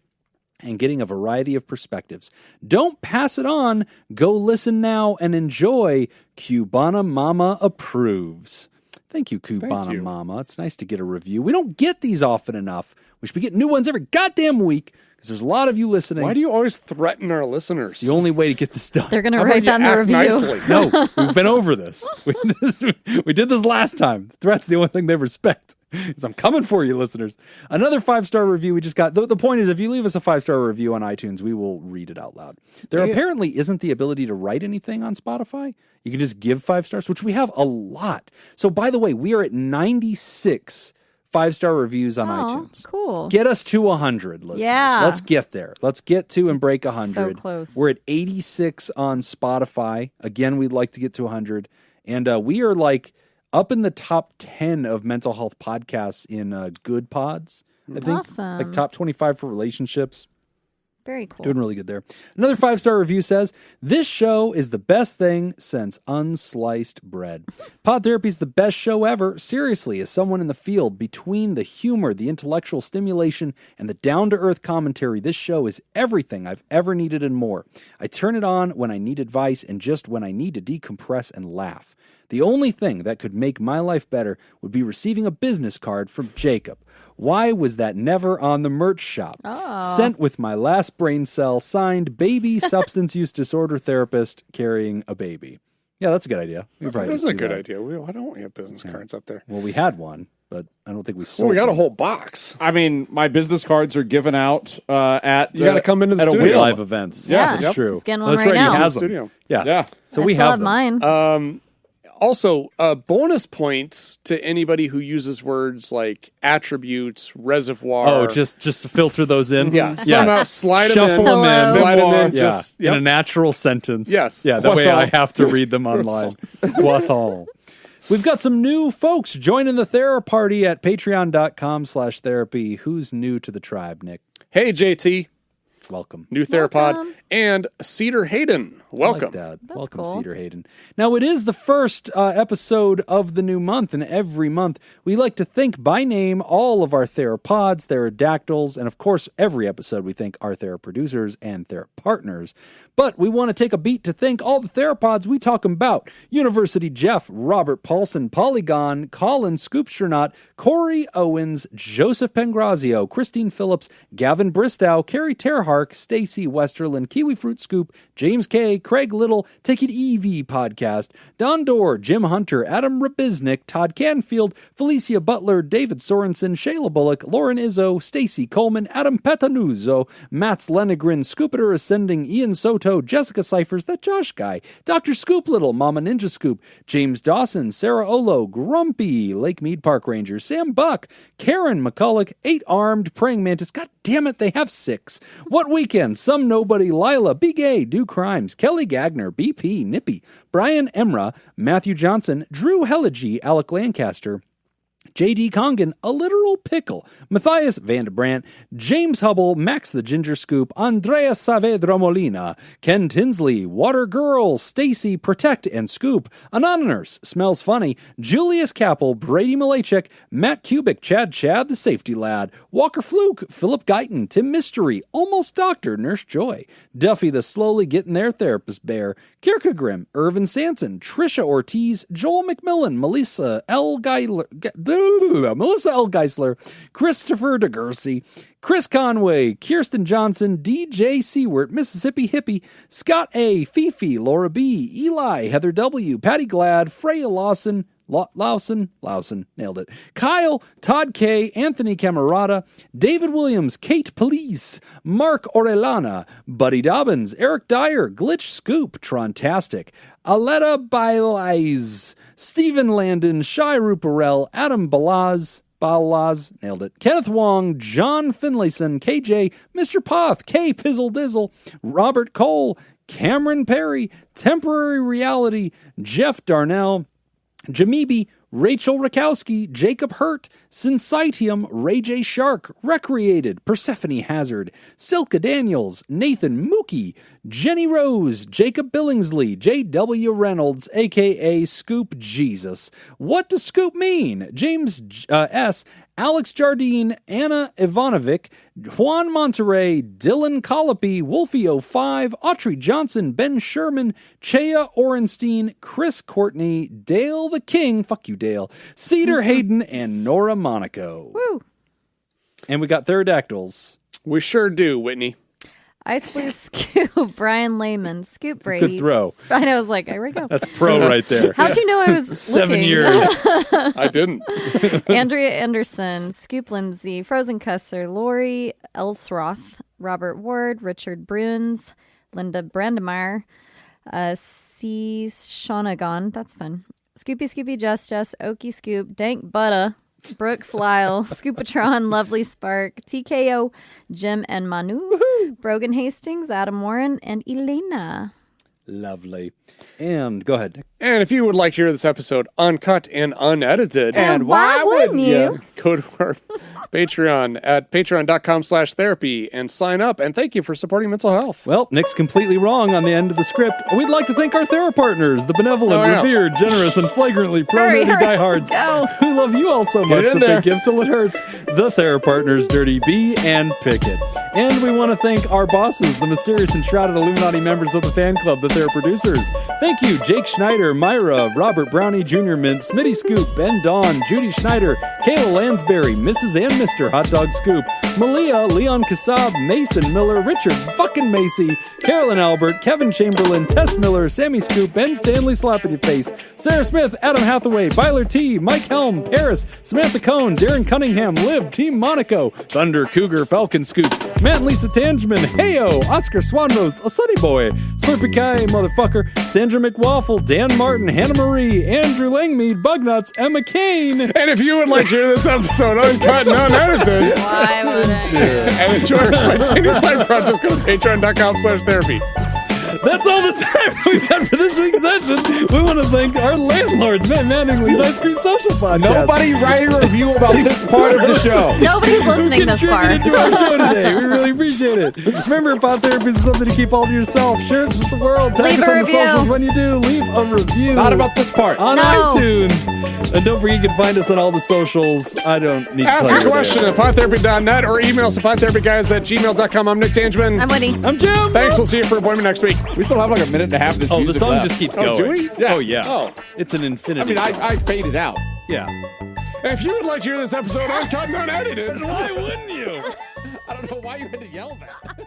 and getting a variety of perspectives. Don't pass it on. Go listen now and enjoy. Cubana Mama approves. Thank you, Cubana Mama. It's nice to get a review. We don't get these often enough. We should be getting new ones every goddamn week because there's a lot of you listening. Why do you always threaten our listeners? It's the only way to get this done. They're going to write down the review. Nicely? No, we've been over this. We did this last time. Threat's the only thing they respect. Because I'm coming for you, listeners. Another 5-star review we just got. The point is, if you leave us a 5-star review on iTunes, we will read it out loud. There apparently isn't the ability to write anything on Spotify. You can just give 5 stars, which we have a lot. So, by the way, we are at 96 5-star reviews on iTunes. Cool. Get us to 100, listeners. Yeah. Let's get there. Let's get to and break 100. So close. We're at 86 on Spotify. Again, we'd like to get to 100. And we are like up in the top 10 of mental health podcasts in Good Pods, I think. Awesome. Like top 25 for relationships. Very cool. Doing really good there. Another 5-star review says, this show is the best thing since unsliced bread. Pod Therapy is the best show ever. Seriously, as someone in the field, between the humor, the intellectual stimulation, and the down-to-earth commentary, this show is everything I've ever needed and more. I turn it on when I need advice and just when I need to decompress and laugh. The only thing that could make my life better would be receiving a business card from Jacob. Why was that never on the merch shop? Oh. Sent with my last brain cell, signed baby substance use disorder therapist carrying a baby. Yeah, that's a good idea. That's a good idea. Why don't we have business cards up there? Well, we had one, but I don't think we sold We got them. a whole box. I mean, my business cards are given out at You got to come into the at a studio. wheel. live events. Yeah. That's true. Scan one That's right right. now. He has them. Studio. Yeah. Yeah. So I we still have them. mine. Also, bonus points to anybody who uses words like attributes, reservoir. Oh, just to filter those in? yeah. Somehow slide Shuffle them in. them in. Slide them in. Yeah, Just, in a natural sentence. Yes. Yeah, that way Croissant. I have to read them online. Croissant. We've got some new folks joining the Theraparty at patreon.com/therapy. Who's new to the tribe, Nick? Hey, JT. Welcome. New Therapod. Welcome. And Cedar Hayden. Welcome. Like that. That's Welcome, cool. Cedar Hayden. Now, it is the first episode of the new month, and every month we like to thank by name all of our Therapods, Theradactyls, and of course, every episode we thank our Theraproducers and Therapartners. But we want to take a beat to thank all the Therapods we talk about. University Jeff, Robert Paulson, Polygon, Colin Scoopstronaut, Corey Owens, Joseph Pengrazio, Christine Phillips, Gavin Bristow, Carrie Terhark, Stacy Westerland, Kiwi Fruit Scoop, James K., Craig Little, Take It EV Podcast, Don Dorr, Jim Hunter, Adam Rabiznik, Todd Canfield, Felicia Butler, David Sorensen, Shayla Bullock, Lauren Izzo, Stacy Coleman, Adam Petanuzzo, Mats Lenegren, Scoopiter Ascending, Ian Soto, Jessica Cyphers, that Josh guy, Dr. Scoop Little, Mama Ninja Scoop, James Dawson, Sarah Olo, Grumpy, Lake Mead Park Ranger, Sam Buck, Karen McCulloch, 8-Armed, Praying Mantis, God damn it, they have 6. What Weekend, Some Nobody, Lila, Be Gay, Do Crimes, Kelly Gagner, BP, Nippy, Brian Emra, Matthew Johnson, Drew Helligy, Alec Lancaster, J.D. Congan, A Literal Pickle, Matthias Vandebrandt, James Hubble, Max the Ginger Scoop, Andrea Saavedra Molina, Ken Tinsley, Water Girl, Stacy, Protect and Scoop, Anonymous, Smells Funny, Julius Capel, Brady Malachek, Matt Kubik, Chad the Safety Lad, Walker Fluke, Philip Guyton, Tim Mystery, Almost Doctor, Nurse Joy, Duffy the Slowly Getting There Therapist Bear, Kierkegaard, Irvin Sanson, Trisha Ortiz, Joel McMillan, Melissa L. Geisler, Christopher DeGursey, Chris Conway, Kirsten Johnson, DJ Seward, Mississippi Hippie, Scott A., Fifi, Laura B., Eli, Heather W., Patty Glad, Freya Lawson, nailed it. Kyle, Todd K., Anthony Camerata, David Williams, Kate Police, Mark Orellana, Buddy Dobbins, Eric Dyer, Glitch Scoop, Trontastic, Aletta Bailais, Stephen Landon, Shai Ruparel, Adam Balaz, nailed it. Kenneth Wong, John Finlayson, KJ, Mr. Poth, K. Pizzle Dizzle, Robert Cole, Cameron Perry, Temporary Reality, Jeff Darnell, Jameebe, Rachel Rakowski, Jacob Hurt, Syncytium, Ray J. Shark, Recreated, Persephone Hazard, Silka Daniels, Nathan Mookie, Jenny Rose, Jacob Billingsley, J.W. Reynolds, a.k.a. Scoop Jesus. What does Scoop mean? James S., Alex Jardine, Anna Ivanovic, Juan Monterey, Dylan Colopy, Wolfie05, Autry Johnson, Ben Sherman, Chea Orenstein, Chris Courtney, Dale the King, fuck you Dale, Cedar Hayden, and Nora Monaco. Woo. And we got pterodactyls. We sure do, Whitney. Ice Blue Scoop, Brian Lehman, Scoop Brady. Good throw. I know, I was like, here we go. That's pro right there. How'd you know I was 7 looking? years. I didn't. Andrea Anderson, Scoop Lindsay, Frozen Cusser, Lori Elsroth, Robert Ward, Richard Bruins, Linda Brandemeyer, C. Shawnagon, that's fun. Scoopy Just, Okie Scoop, Dank Butta, Brooks Lyle, Scoopatron, Lovely Spark, TKO, Jim and Manu, Brogan Hastings, Adam Warren, and Elena. Lovely. And go ahead. And if you would like to hear this episode uncut and unedited, And why wouldn't you? go to our Patreon at patreon.com/therapy and sign up. And thank you for supporting mental health. Well, Nick's completely wrong on the end of the script. We'd like to thank our Therapartners, the benevolent, Oh, yeah. revered, generous, and flagrantly Hurry, pro-nerdy hurry, diehards go. who love you all so much in that there. they give till it hurts. The Therapartners, Dirty B and Pickett. And we want to thank our bosses, the mysterious and shrouded Illuminati members of the fan club, the Theraproducers. Thank you, Jake Schneider, Myra, Robert Brownie, Jr. Mint, Smitty Scoop, Ben Dawn, Judy Schneider, Kayla Lansbury, Mrs. and Mr. Hot Dog Scoop, Malia, Leon Kassab, Mason Miller, Richard fucking Macy, Carolyn Albert, Kevin Chamberlain, Tess Miller, Sammy Scoop, Ben Stanley Slap in Your Face, Sarah Smith, Adam Hathaway, Byler T, Mike Helm, Paris, Samantha Cohn, Darren Cunningham, Lib, Team Monaco, Thunder Cougar, Falcon Scoop, Matt and Lisa Tangeman, Heyo, Oscar Swanrose, A Sunny Boy, Slurpy Kai, motherfucker, Sandra McWaffle, Dan Martin, Hannah Marie, Andrew Langmead, Bugnuts, Emma Kane. And if you would like to hear this episode uncut and unedited, Why wouldn't you? and enjoy our spontaneous side project, go to patreon.com/therapy. That's all the time we've got for this week's session. We want to thank our landlords, Matt Mattingly's Ice Cream Social Podcast. Nobody write a review about this part of the show. Nobody's listening this far. contributed to our show today. We really appreciate it. Remember, Pod Therapy is something to keep all to yourself. Share it with the world. Tag Leave us a on the review. socials when you do. Leave a review. Not about this part. on No. iTunes. And don't forget, you can find us on all the socials. I don't need to Ask tell a you question at podtherapy.net or email us at podtherapyguys@gmail.com. I'm Nick Tangeman. I'm Woody. I'm Jim. Thanks. We'll see you for appointment next week. We still have like a minute and a half of this Oh, the music song left. just keeps Oh, going. do we? Yeah. Oh, yeah. Oh. It's an infinity. I mean, I faded out. yeah. And if you would like to hear this episode uncut and unedited, Why wouldn't you? I don't know why you had to yell that.